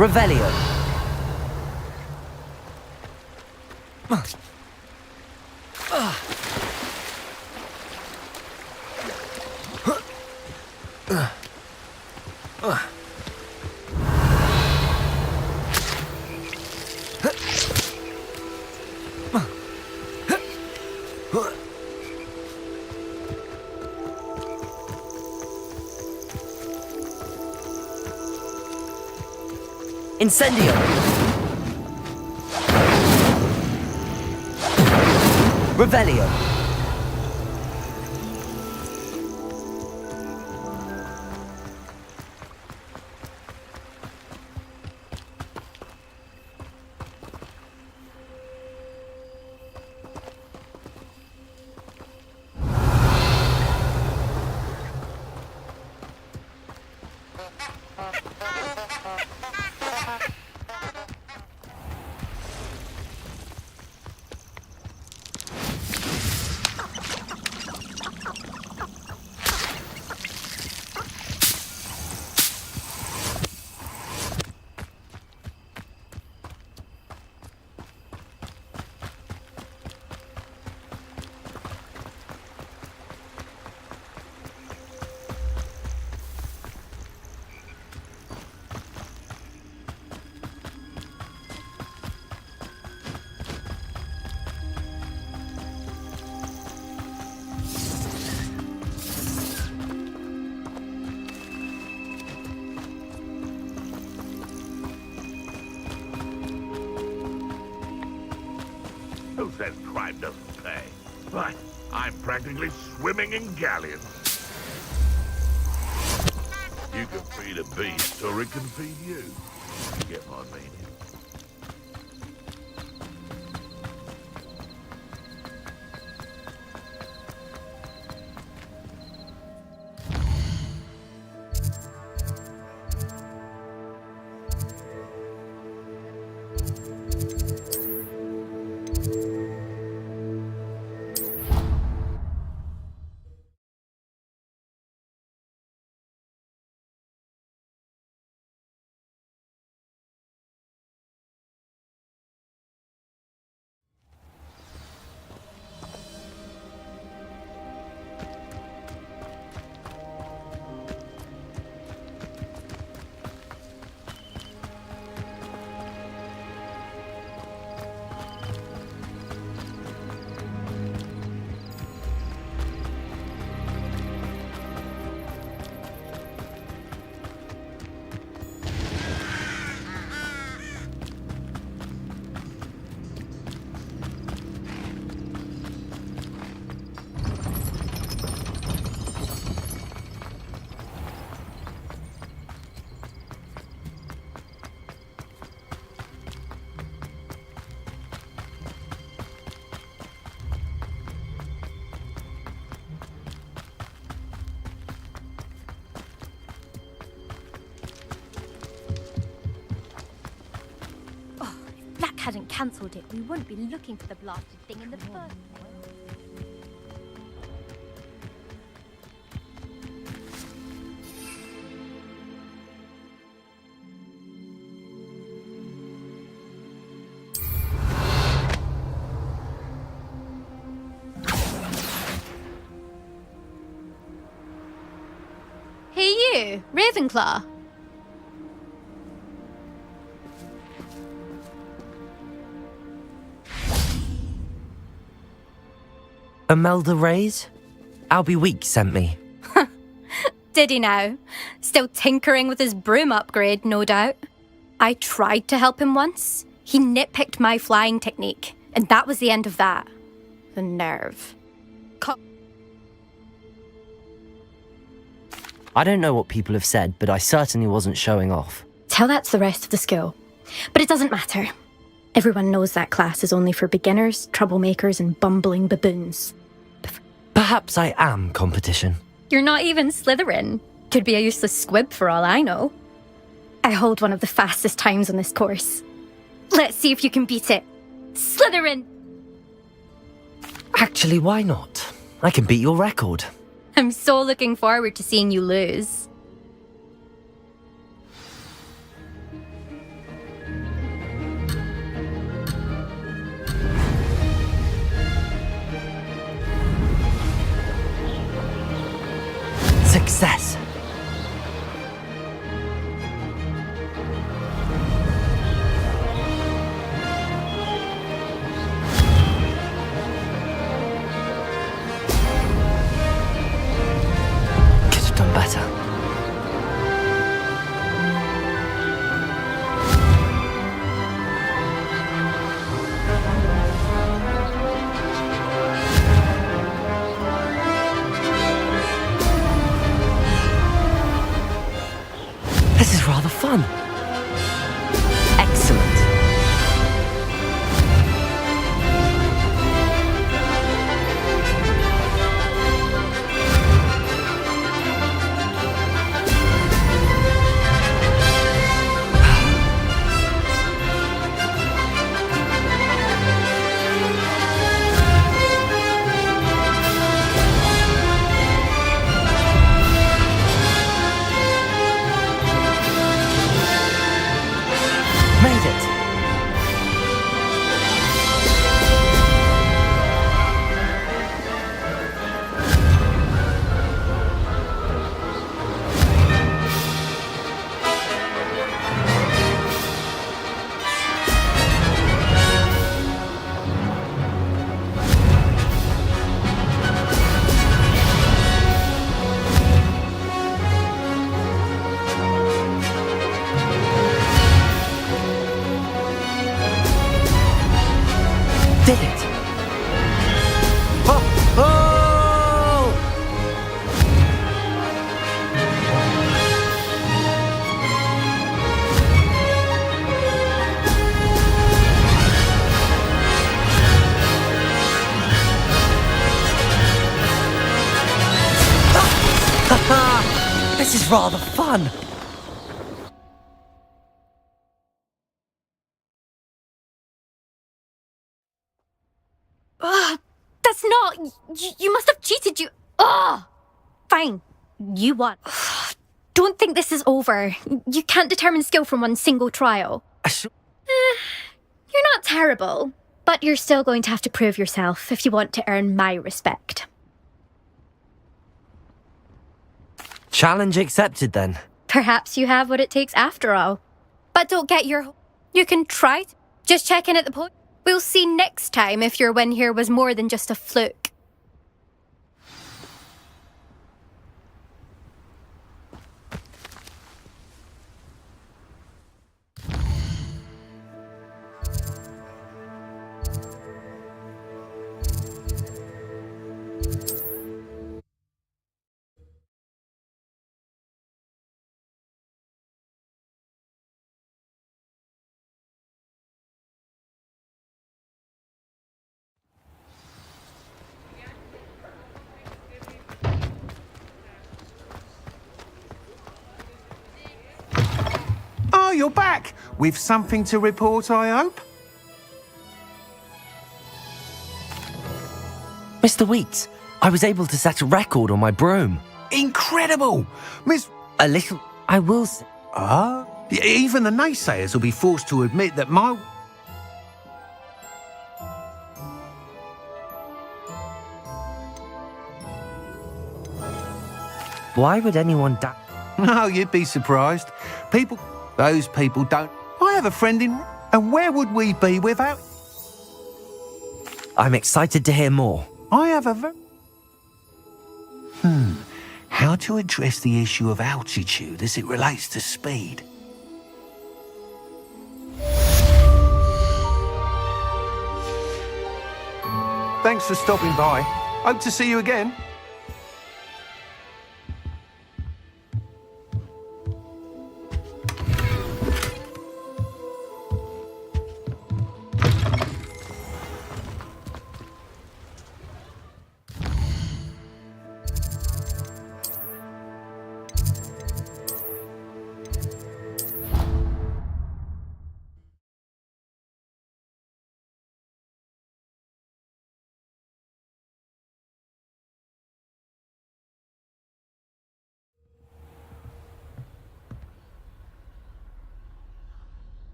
Revelio. Incendio! Revelio! Who says crime doesn't pay? But I'm practically swimming in galleons. You can feed a beast or it can feed you. You get my meaning. hadn't cancelled it, we wouldn't be looking for the blasted thing in the first place. Hey you, Ravenclaw. Imelda Reyes? Albie Weeks sent me. Did he now? Still tinkering with his broom upgrade, no doubt. I tried to help him once. He nitpicked my flying technique, and that was the end of that. The nerve. I don't know what people have said, but I certainly wasn't showing off. Tell that to the rest of the school. But it doesn't matter. Everyone knows that class is only for beginners, troublemakers, and bumbling baboons. Perhaps I am competition. You're not even Slytherin. Could be a useless squib for all I know. I hold one of the fastest times on this course. Let's see if you can beat it. Slytherin! Actually, why not? I can beat your record. I'm so looking forward to seeing you lose. Success! Could have done better. This is rather fun. Excellent. Made it. Did it! Oh! Oh! This is rather fun. That's not... You must have cheated, you... Ugh! Fine. You won. Don't think this is over. You can't determine skill from one single trial. You're not terrible, but you're still going to have to prove yourself if you want to earn my respect. Challenge accepted then. Perhaps you have what it takes after all. But don't get your... You can try. Just check in at the point. We'll see next time if your win here was more than just a fluke. Oh, you're back! With something to report, I hope? Mr. Weeks, I was able to set a record on my broom. Incredible! Miss... A little... I will say... Even the naysayers will be forced to admit that my... Why would anyone doubt... No, you'd be surprised. Those people don't... I have a friend in... And where would we be without... I'm excited to hear more. I have a... How to address the issue of altitude as it relates to speed. Thanks for stopping by. Hope to see you again.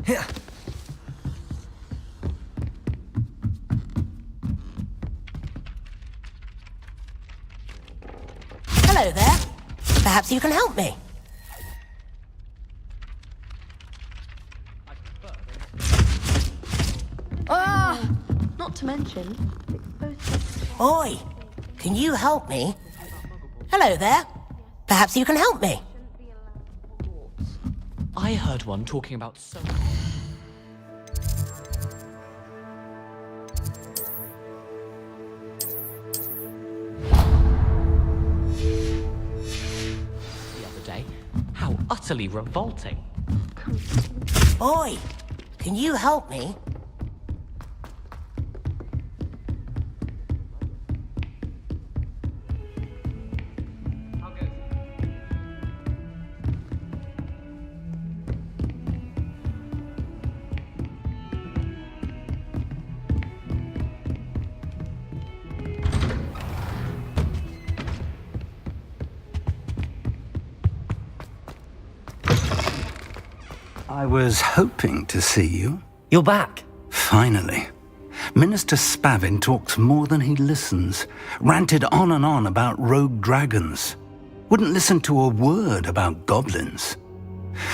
Here. Hello there. Perhaps you can help me. Not to mention, Oi, can you help me? Hello there. Perhaps you can help me. I heard one talking about so... the other day. How utterly revolting. Oi, can you help me? I was hoping to see you. You're back. Finally. Minister Spavin talks more than he listens. Ranted on and on about rogue dragons. Wouldn't listen to a word about goblins.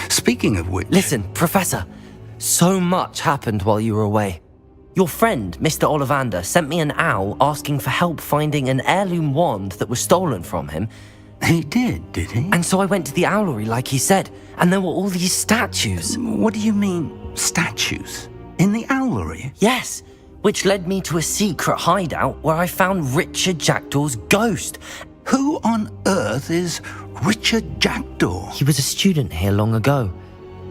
Speaking of which... Listen, Professor. So much happened while you were away. Your friend, Mr. Ollivander, sent me an owl asking for help finding an heirloom wand that was stolen from him. He did he? And so I went to the owlery like he said, and there were all these statues. What do you mean, statues? In the owlery? Yes, which led me to a secret hideout where I found Richard Jackdaw's ghost. Who on earth is Richard Jackdaw? He was a student here long ago.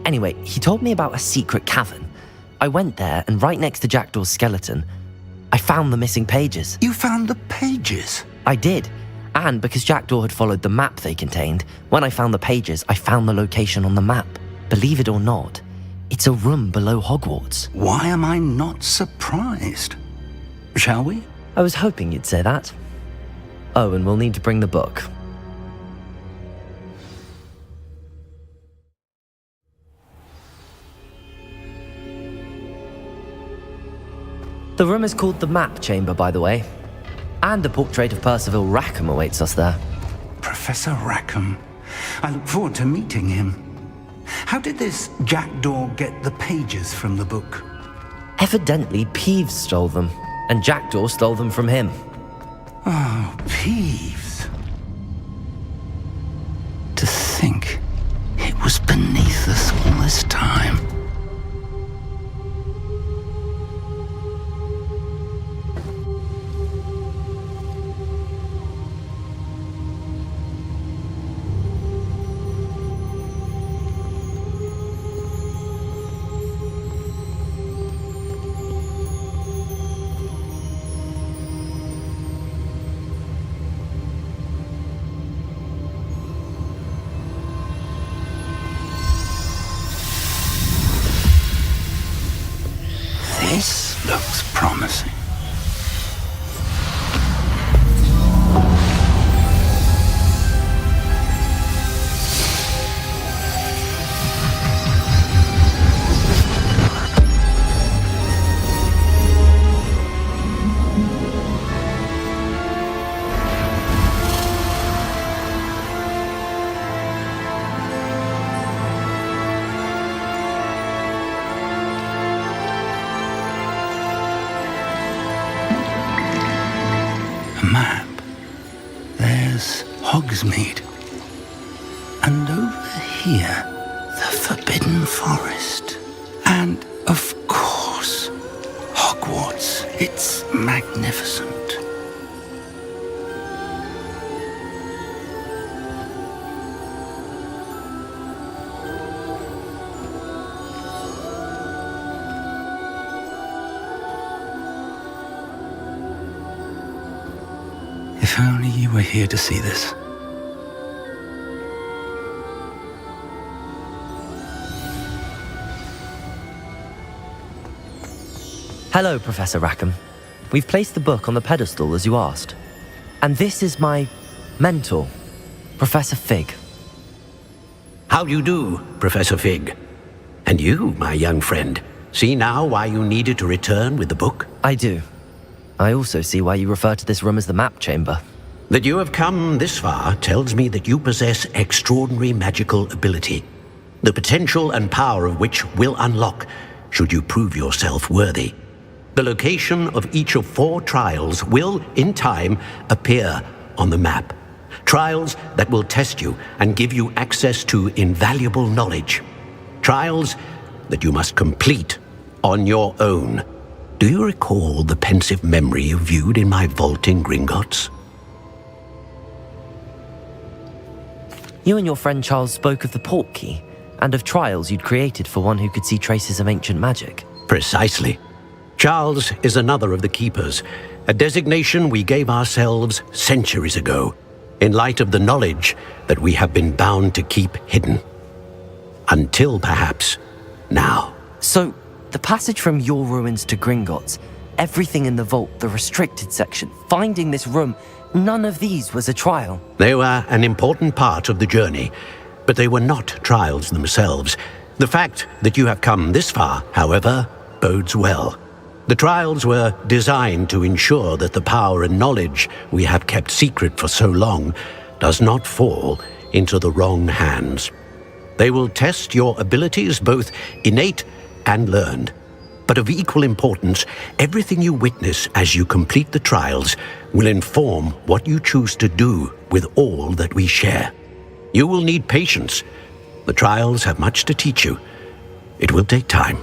Anyway, he told me about a secret cavern. I went there, and right next to Jackdaw's skeleton, I found the missing pages. You found the pages? I did. And because Jackdaw had followed the map they contained, when I found the pages, I found the location on the map. Believe it or not, it's a room below Hogwarts. Why am I not surprised? Shall we? I was hoping you'd say that. Oh, and we'll need to bring the book. The room is called the Map Chamber, by the way. And a portrait of Percival Rackham awaits us there. Professor Rackham. I look forward to meeting him. How did this Jackdaw get the pages from the book? Evidently, Peeves stole them, and Jackdaw stole them from him. Oh, Peeves. To think it was beneath us all this time. This looks promising. Hogsmeade. And over here, the Forbidden Forest. And, of course, Hogwarts. It's magnificent. If only you were here to see this. Hello, Professor Rackham. We've placed the book on the pedestal as you asked. And this is my mentor, Professor Fig. How do you do, Professor Fig? And you, my young friend, see now why you needed to return with the book? I do. I also see why you refer to this room as the map chamber. That you have come this far tells me that you possess extraordinary magical ability, the potential and power of which will unlock should you prove yourself worthy. The location of each of 4 trials will, in time, appear on the map. Trials that will test you and give you access to invaluable knowledge. Trials that you must complete on your own. Do you recall the pensive memory you viewed in my vault in Gringotts? You and your friend Charles spoke of the port key, and of trials you'd created for one who could see traces of ancient magic. Precisely. Charles is another of the Keepers, a designation we gave ourselves centuries ago, in light of the knowledge that we have been bound to keep hidden. Until perhaps now. So, the passage from your ruins to Gringotts, everything in the vault, the restricted section, finding this room, none of these was a trial. They were an important part of the journey, but they were not trials themselves. The fact that you have come this far, however, bodes well. The trials were designed to ensure that the power and knowledge we have kept secret for so long does not fall into the wrong hands. They will test your abilities, both innate and learned. But of equal importance, everything you witness as you complete the trials will inform what you choose to do with all that we share. You will need patience. The trials have much to teach you. It will take time.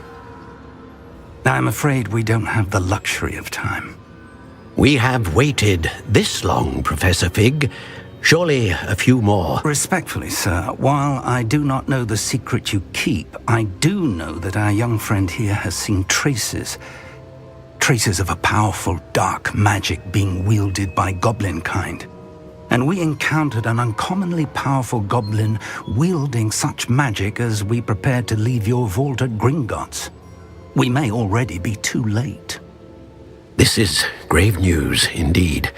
I'm afraid we don't have the luxury of time. We have waited this long, Professor Fig. Surely a few more. Respectfully, sir, while I do not know the secret you keep, I do know that our young friend here has seen traces of a powerful dark magic being wielded by goblin kind. And we encountered an uncommonly powerful goblin wielding such magic as we prepared to leave your vault at Gringotts. We may already be too late. This is grave news indeed.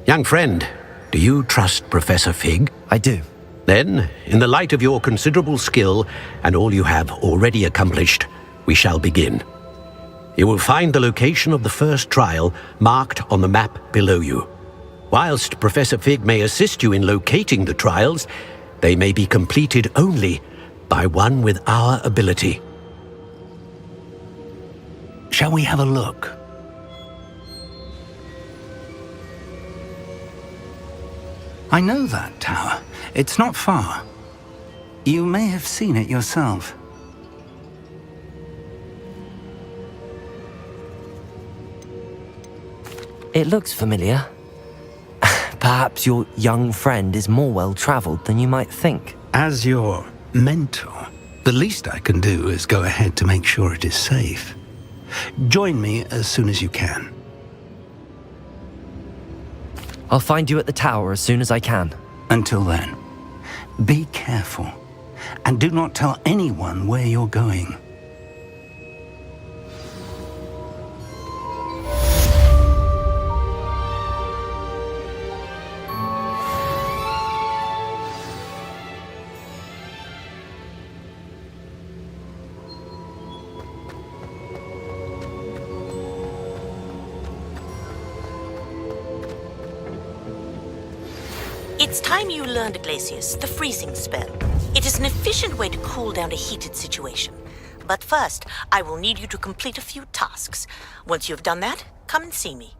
Young friend, do you trust Professor Fig? I do. Then, in the light of your considerable skill and all you have already accomplished, we shall begin. You will find the location of the first trial marked on the map below you. Whilst Professor Fig may assist you in locating the trials, they may be completed only by one with our ability. Shall we have a look? I know that tower. It's not far. You may have seen it yourself. It looks familiar. Perhaps your young friend is more well-traveled than you might think. As your mentor, the least I can do is go ahead to make sure it is safe. Join me as soon as you can. I'll find you at the tower as soon as I can. Until then, be careful, and do not tell anyone where you're going. It's time you learned, Glacius, the freezing spell. It is an efficient way to cool down a heated situation. But first, I will need you to complete a few tasks. Once you've done that, come and see me.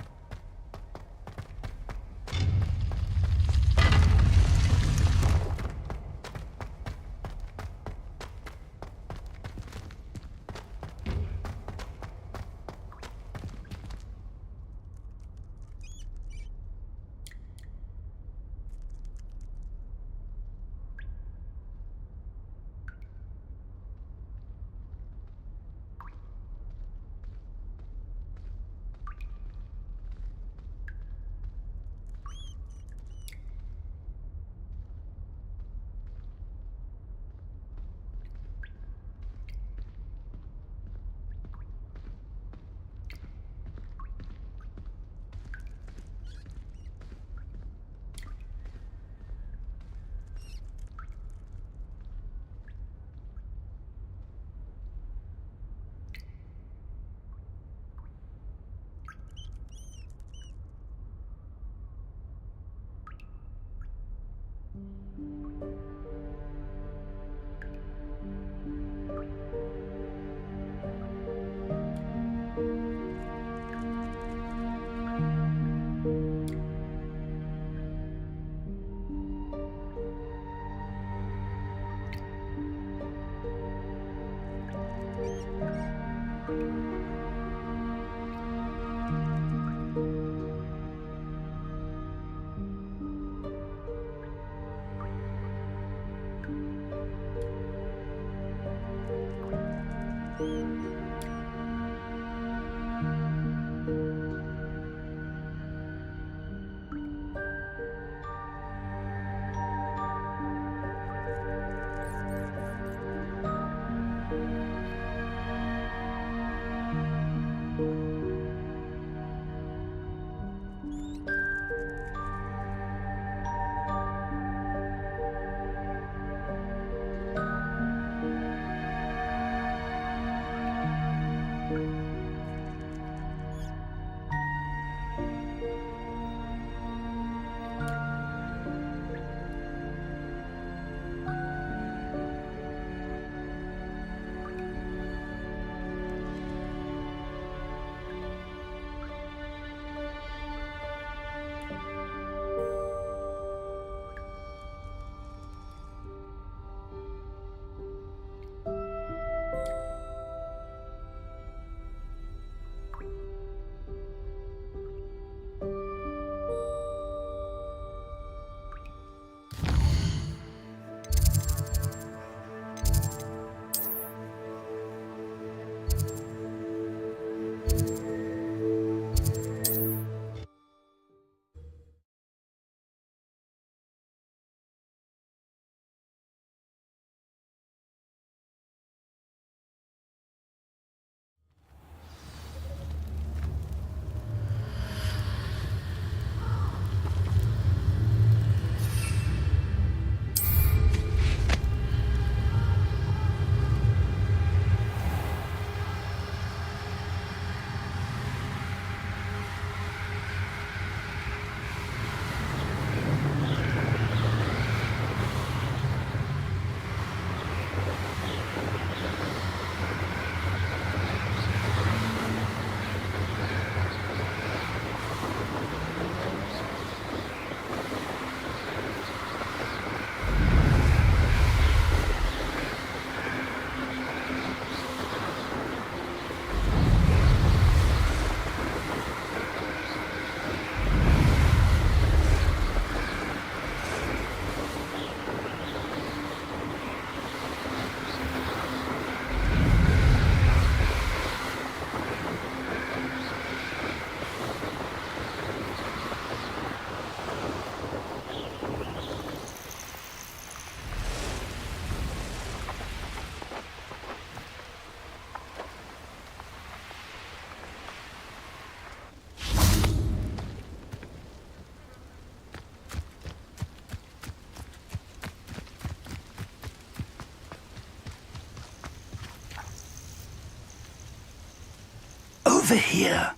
Over here.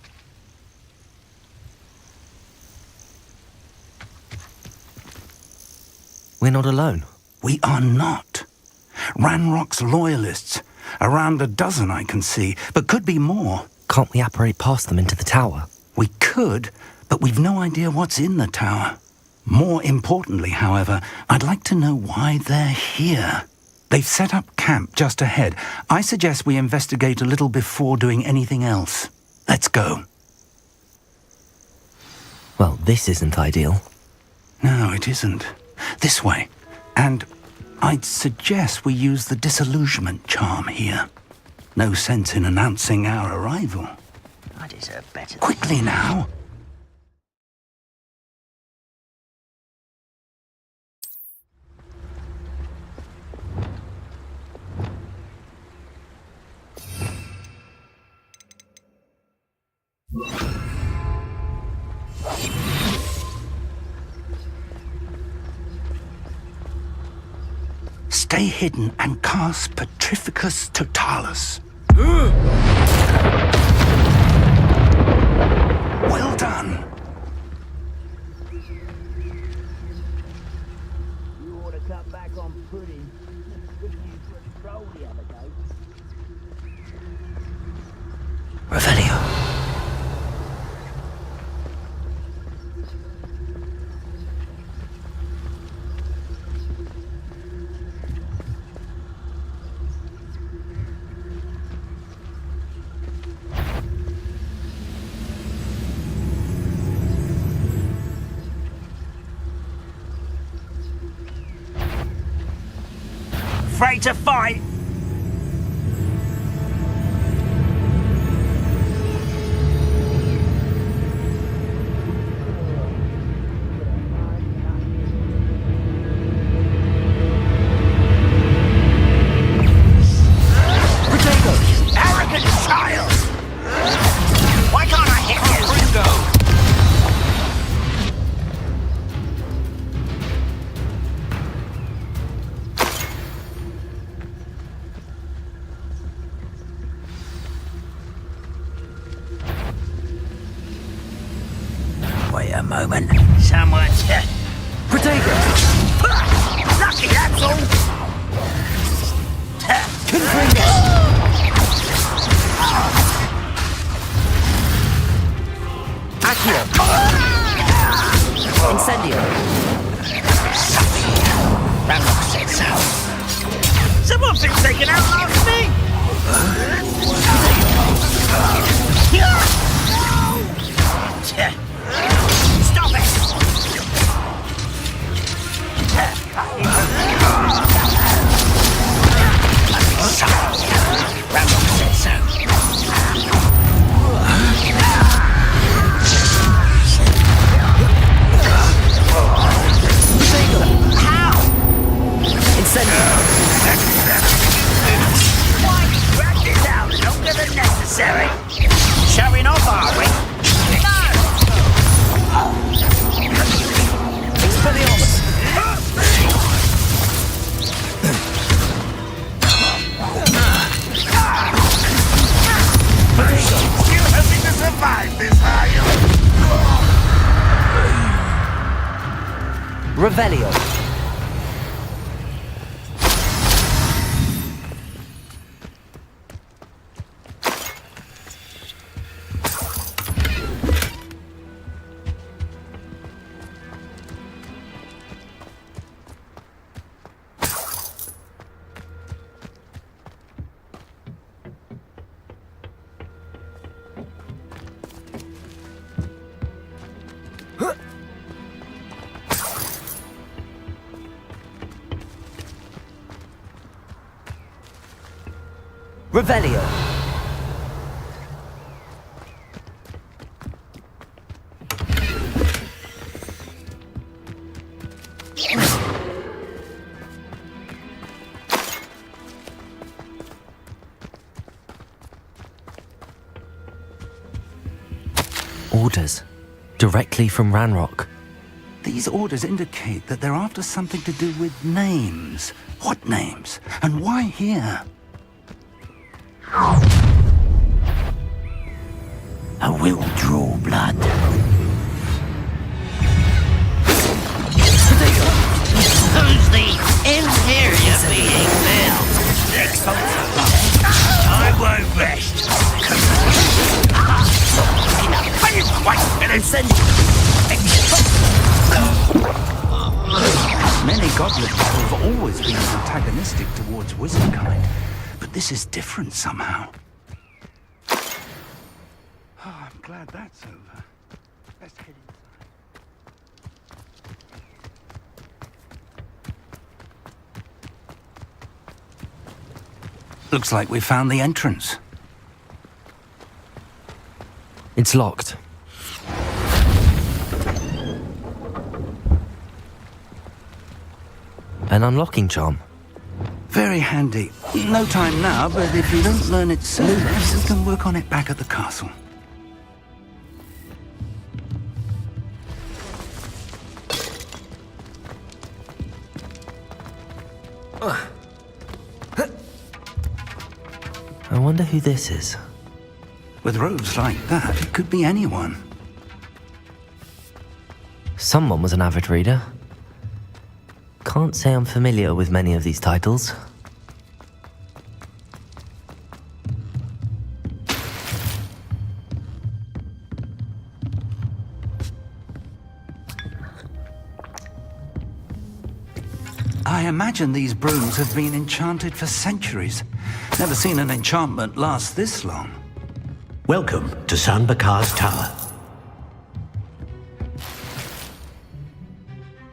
We're not alone. We are not. Ranrock's loyalists. Around a dozen I can see, but could be more. Can't we apparate past them into the tower? We could, but we've no idea what's in the tower. More importantly, however, I'd like to know why they're here. They've set up camp just ahead. I suggest we investigate a little before doing anything else. Let's go. Well, this isn't ideal. No, it isn't. This way. And I'd suggest we use the disillusionment charm here. No sense in announcing our arrival. I deserve better. Quickly now. Stay hidden and cast Petrificus Totalis. Well done. You ought to cut back on pudding. Couldn't you put a troll the other day? Revelio. Afraid to fight? Arrogant child! Why can't I hit you? a moment. Someone's... Protego! Lucky, that's all! Confringo! Accio! Incendio! Ramlock said so. Someone thinks they can outlast me! Stop it! Ramlock said so. How? Incendio! Why drag this out longer than necessary? Showing off, are we? No! Expelliarmus! Still hoping to survive this, are you? Revelio. Revelio. Orders. Directly from Ranrock. These orders indicate that they're after something to do with names. What names? And why here? I will draw blood. Who's the inferior being now? I won't rest. Enough. Are you quite finished? Many goblins have always been antagonistic towards wizardkind, but this is different somehow. Oh, I'm glad that's over. Let's head inside. Looks like we found the entrance. It's locked. An unlocking charm. Very handy. No time now, but if you don't learn it soon, we can work on it back at the castle. I wonder who this is. With robes like that, it could be anyone. Someone was an avid reader. Can't say I'm familiar with many of these titles. I imagine these brooms have been enchanted for centuries. Never seen an enchantment last this long. Welcome to San Bakar's Tower.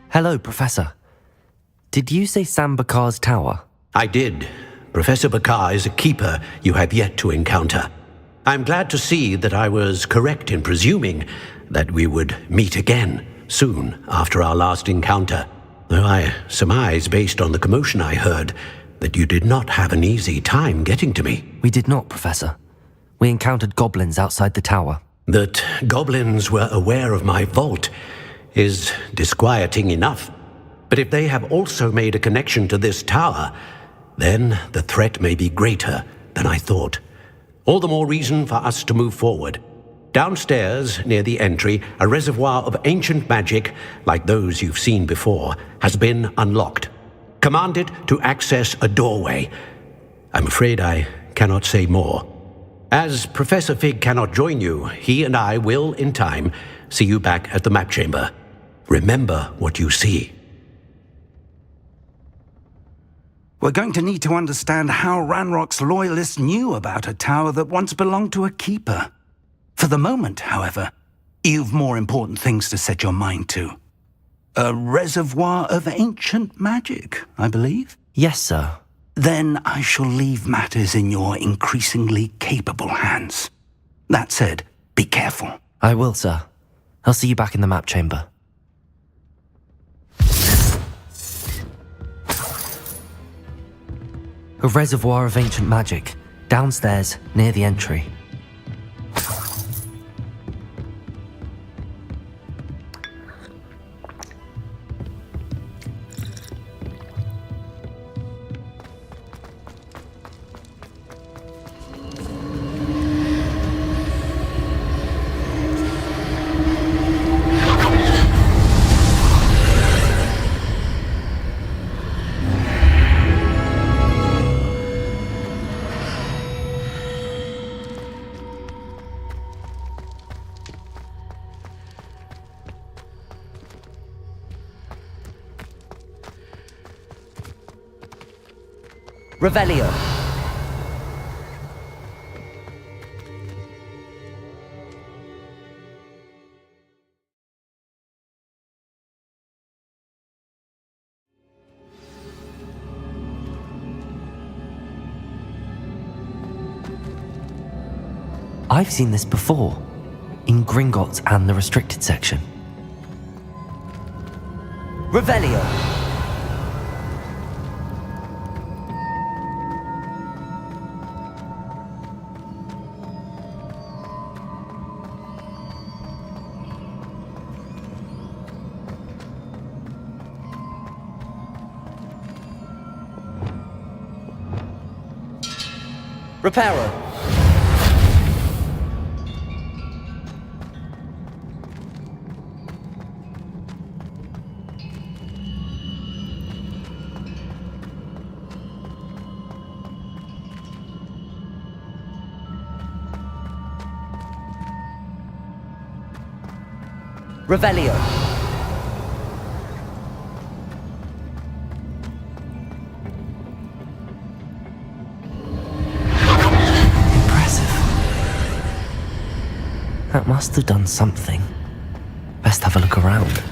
Hello, Professor. Did you say Sam Bakar's tower? I did. Professor Bakar is a keeper you have yet to encounter. I'm glad to see that I was correct in presuming that we would meet again soon after our last encounter. Though I surmise, based on the commotion I heard, that you did not have an easy time getting to me. We did not, Professor. We encountered goblins outside the tower. That goblins were aware of my vault is disquieting enough. But if they have also made a connection to this tower, then the threat may be greater than I thought. All the more reason for us to move forward. Downstairs, near the entry, a reservoir of ancient magic, like those you've seen before, has been unlocked. Command it to access a doorway. I'm afraid I cannot say more. As Professor Fig cannot join you, he and I will, in time, see you back at the map chamber. Remember what you see. We're going to need to understand how Ranrock's loyalists knew about a tower that once belonged to a keeper. For the moment, however, you've more important things to set your mind to. A reservoir of ancient magic, I believe? Yes, sir. Then I shall leave matters in your increasingly capable hands. That said, be careful. I will, sir. I'll see you back in the map chamber. A reservoir of ancient magic, downstairs, near the entry. Revelio. I've seen this before, in Gringotts and the restricted section. Revelio. Reparo. Revelio. That must have done something. Best have a look around.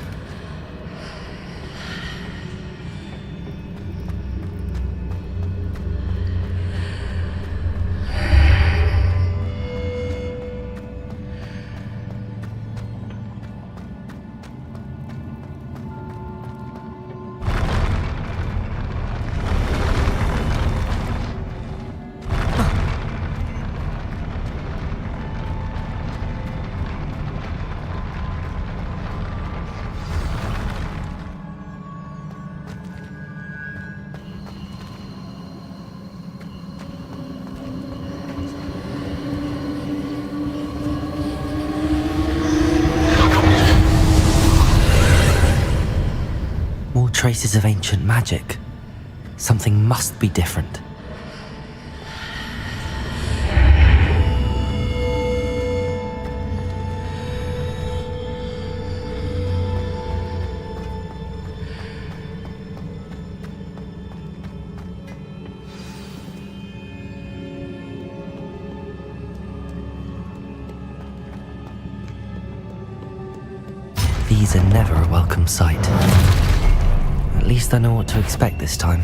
Traces of ancient magic. Something must be different. These are never a welcome sight. At least I know what to expect this time.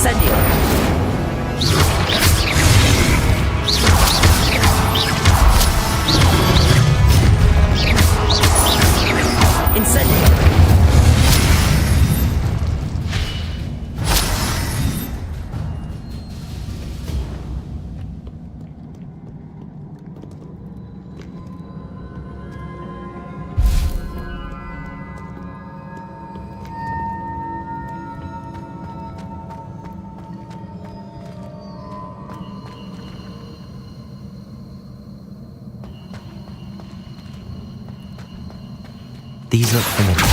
Incendio! Incendio! These look familiar.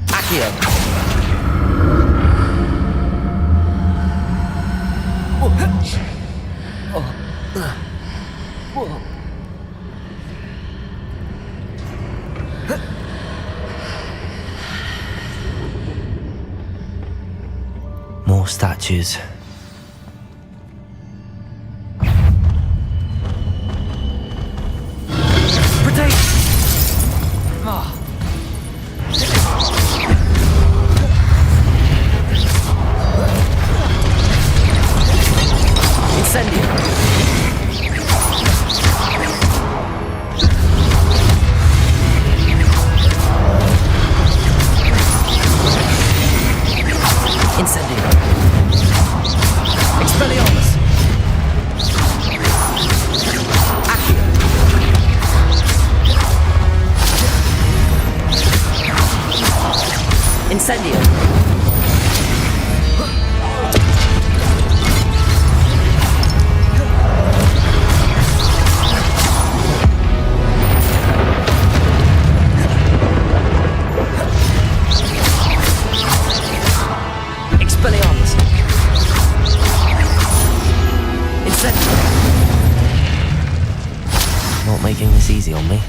Accio! More statues. Protect! Oh. Incendio! Incendio! Expelliarmus! Accio! Incendio! Expelliarmus! Incendio! Not making this easy on me.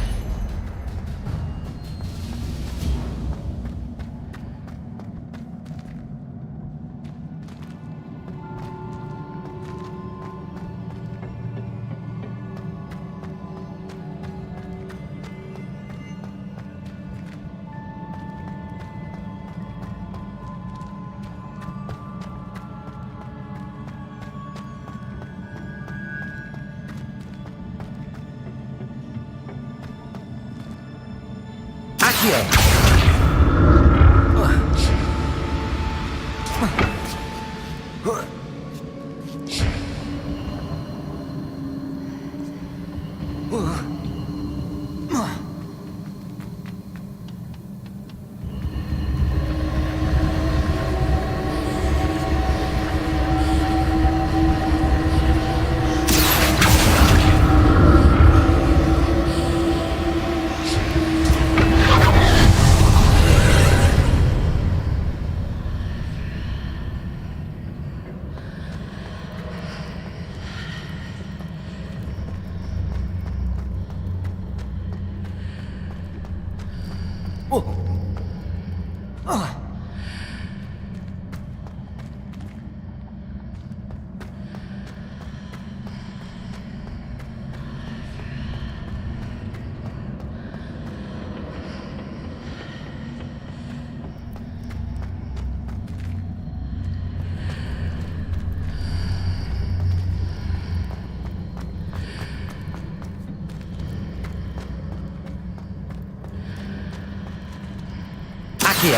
Accio.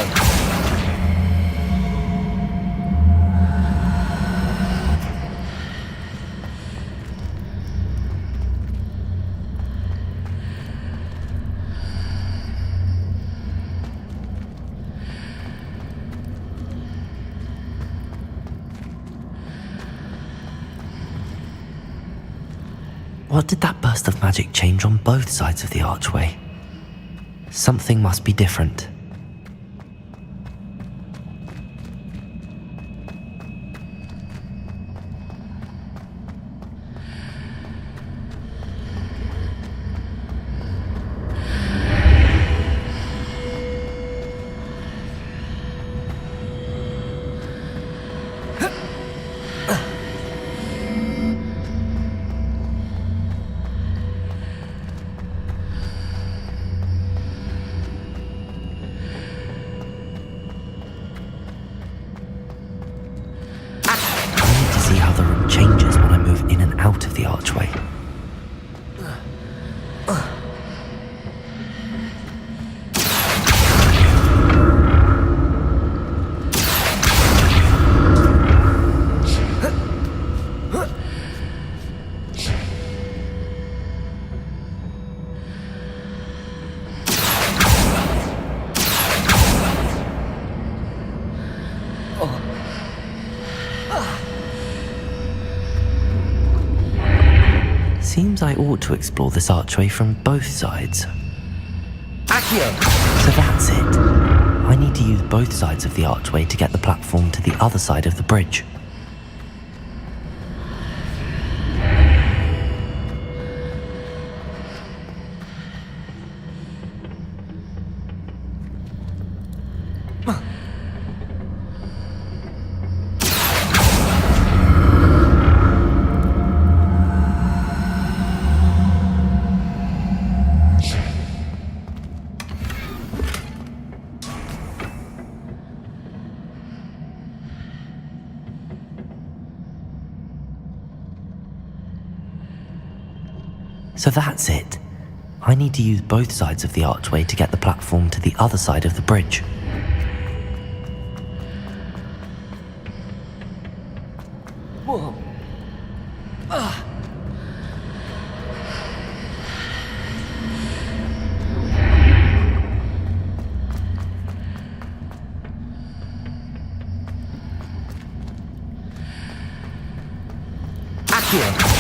What did that burst of magic change on both sides of the archway? Something must be different. Changes when I move in and out of the archway. Seems I ought to explore this archway from both sides. Accio! So that's it. I need to use both sides of the archway to get the platform to the other side of the bridge. So that's it. I need to use both sides of the archway to get the platform to the other side of the bridge. Whoa. Accio!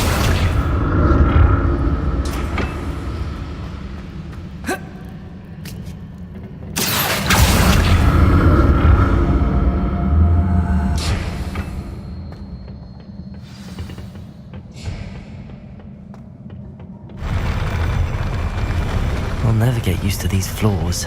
I'll never get used to these floors.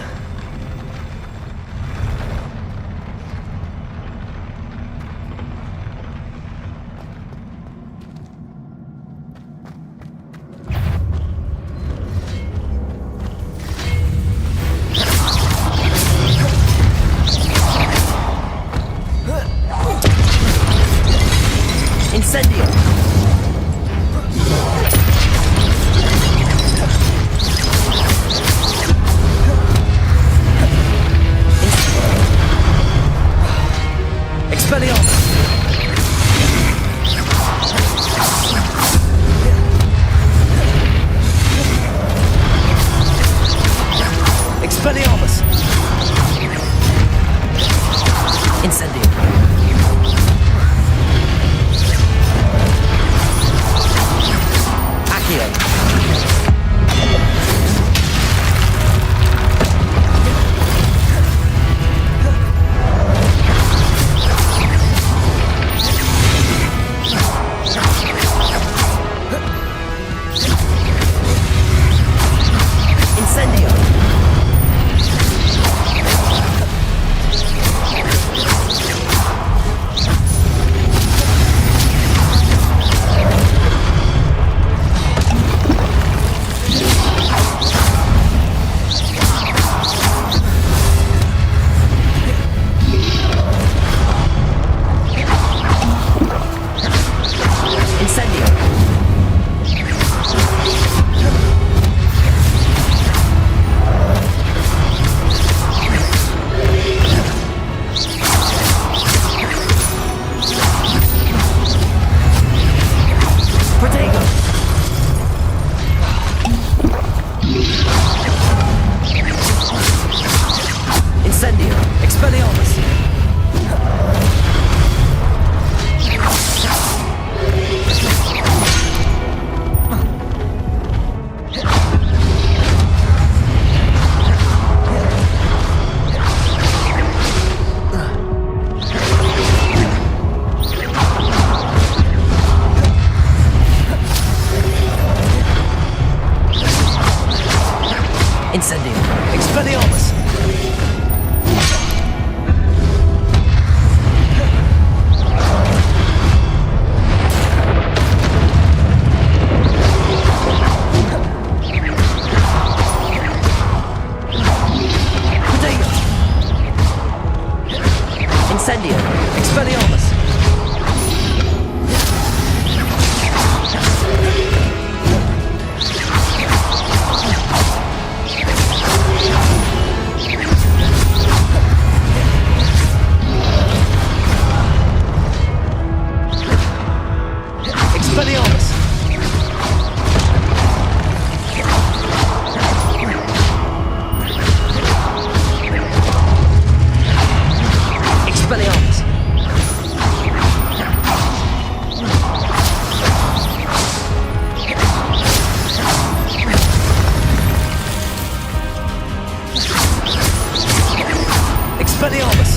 Incendio! Expelliarmus! Incendio! Expelliarmus! Incendio! Expelliarmus! Expelliarmus! Expelliarmus! Expelliarmus!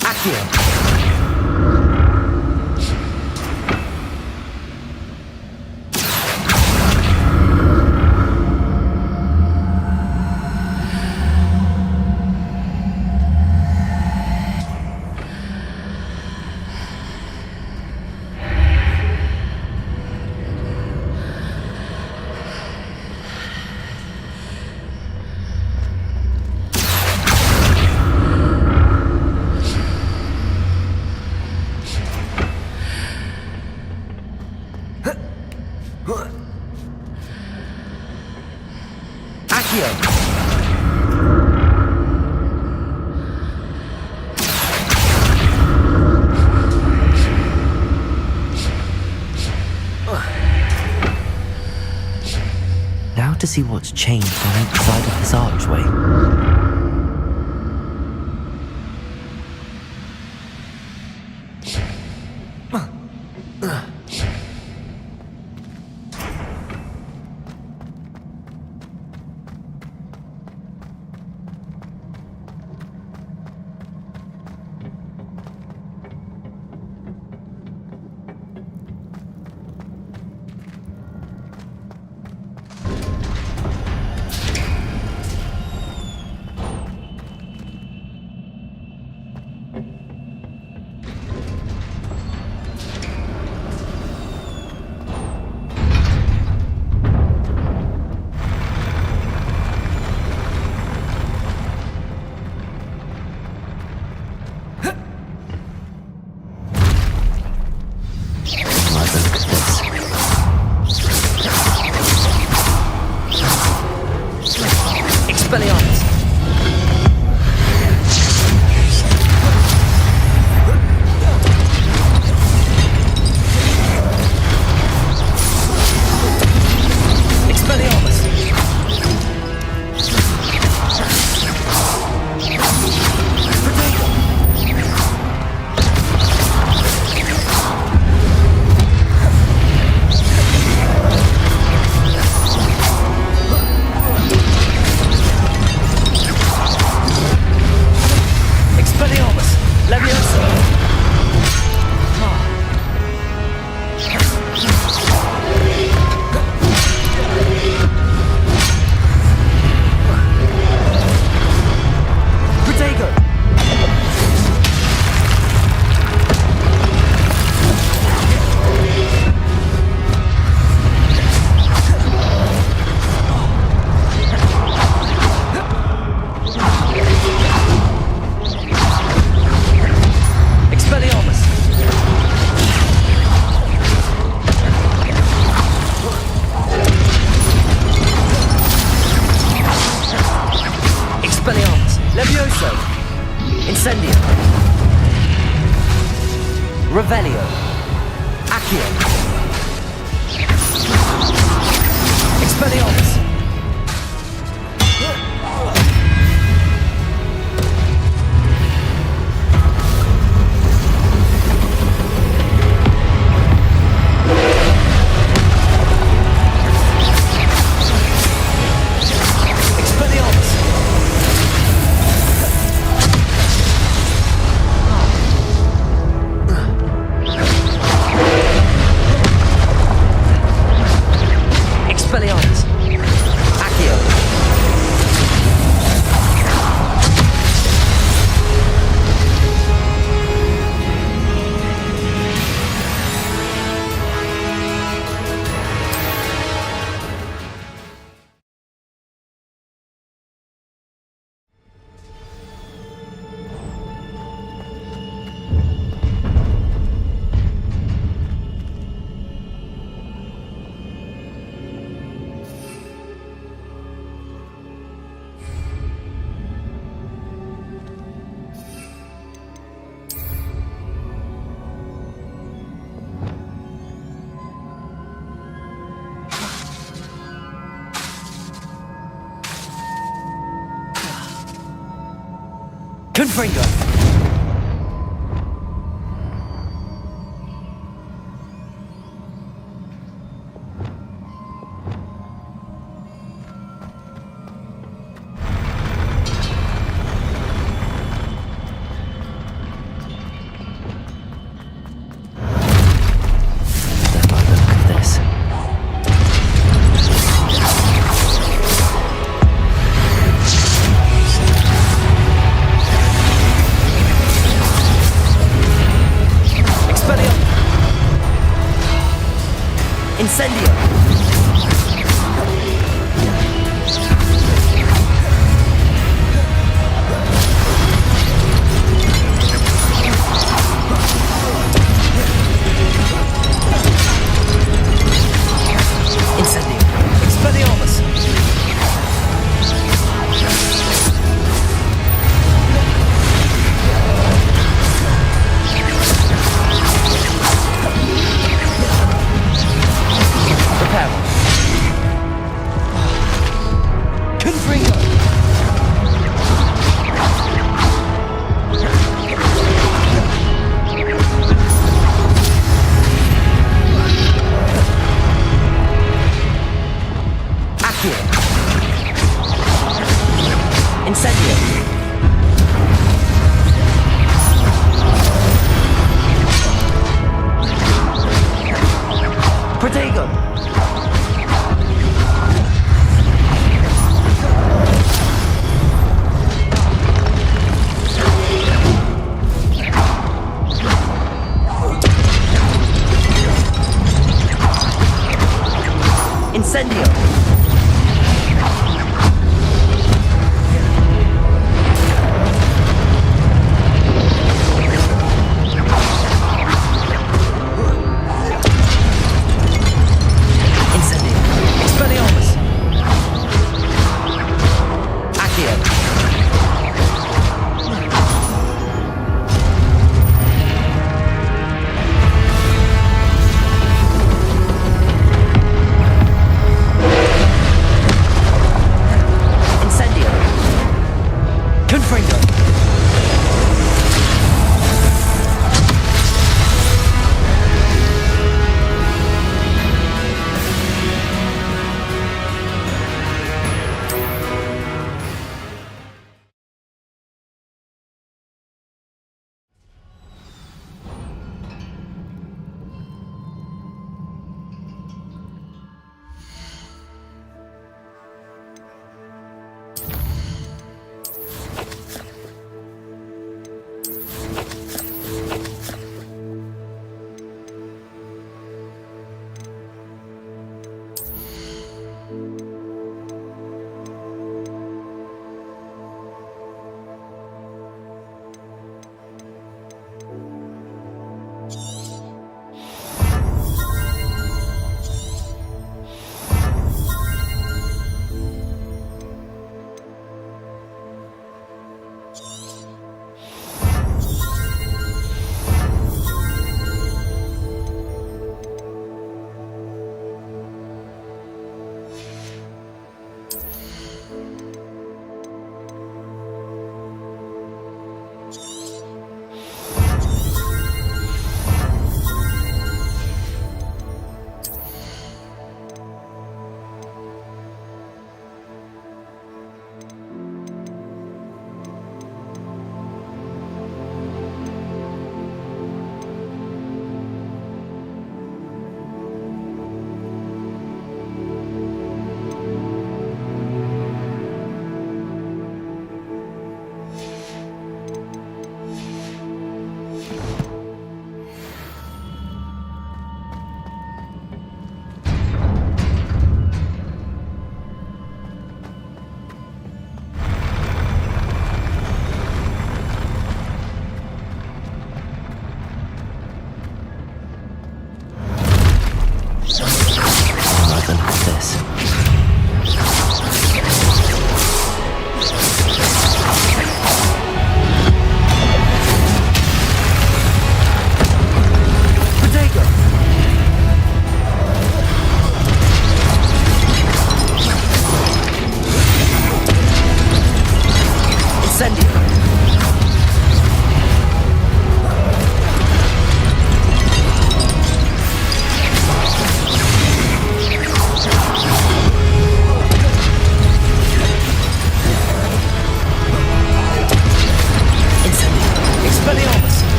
Accio! Accio! Now to see what's changed on each side of this archway. Revelio. Accio. Expelliarmus. Expelliarmus. Accio. Confringo. Incendio. Incendio. Expelliarmus.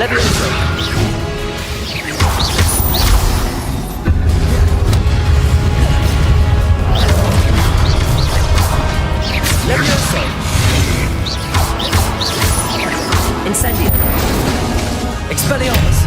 Leviosa. Leviosa. Incendio. Expelliarmus.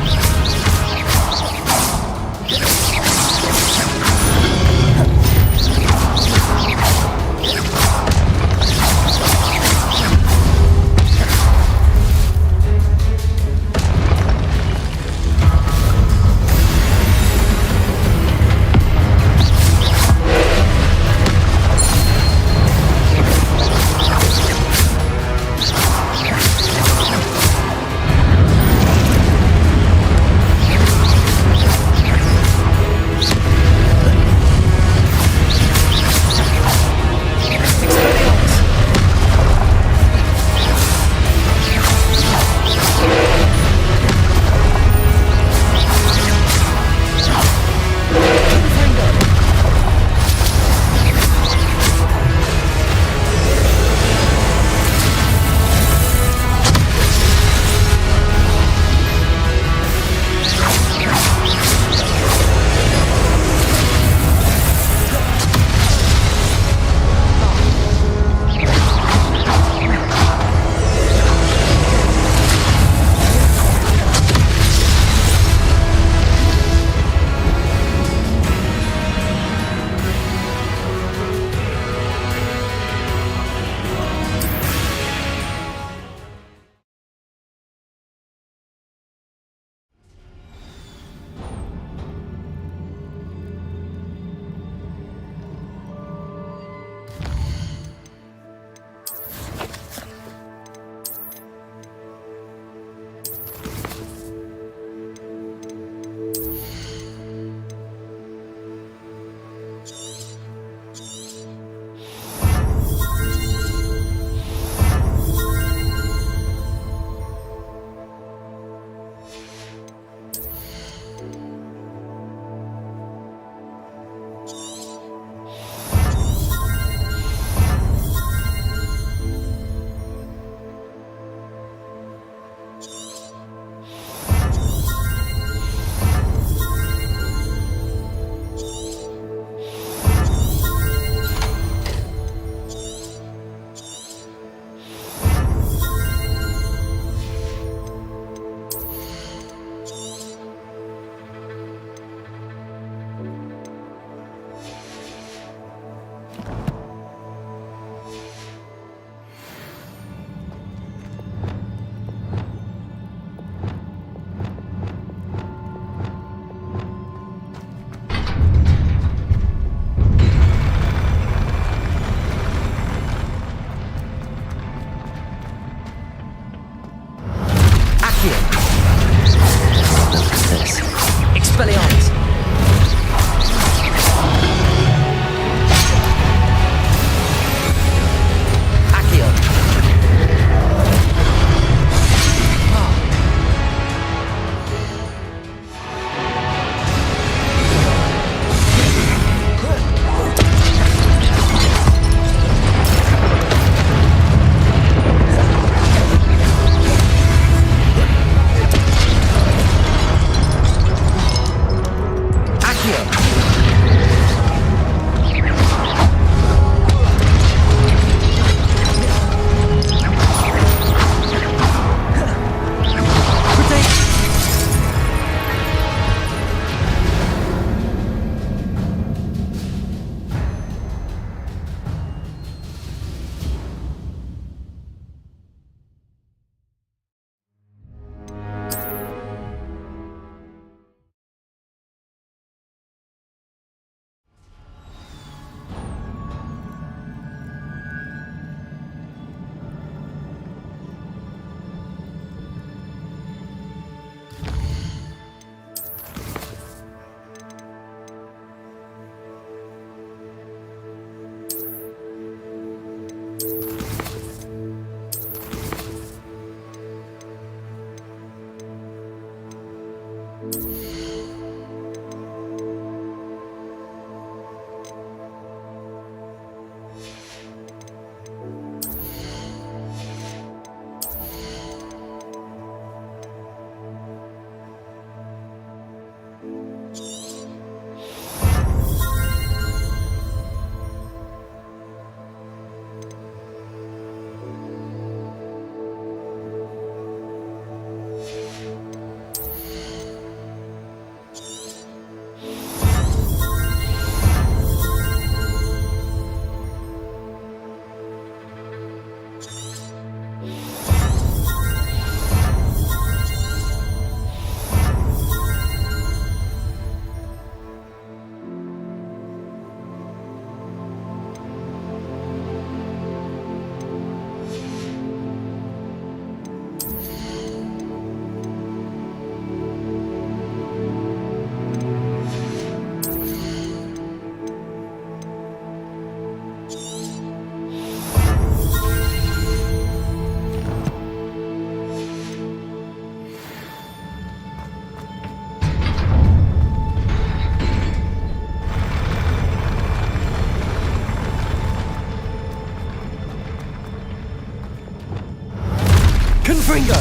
Confringo!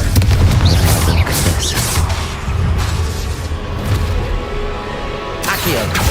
Accio!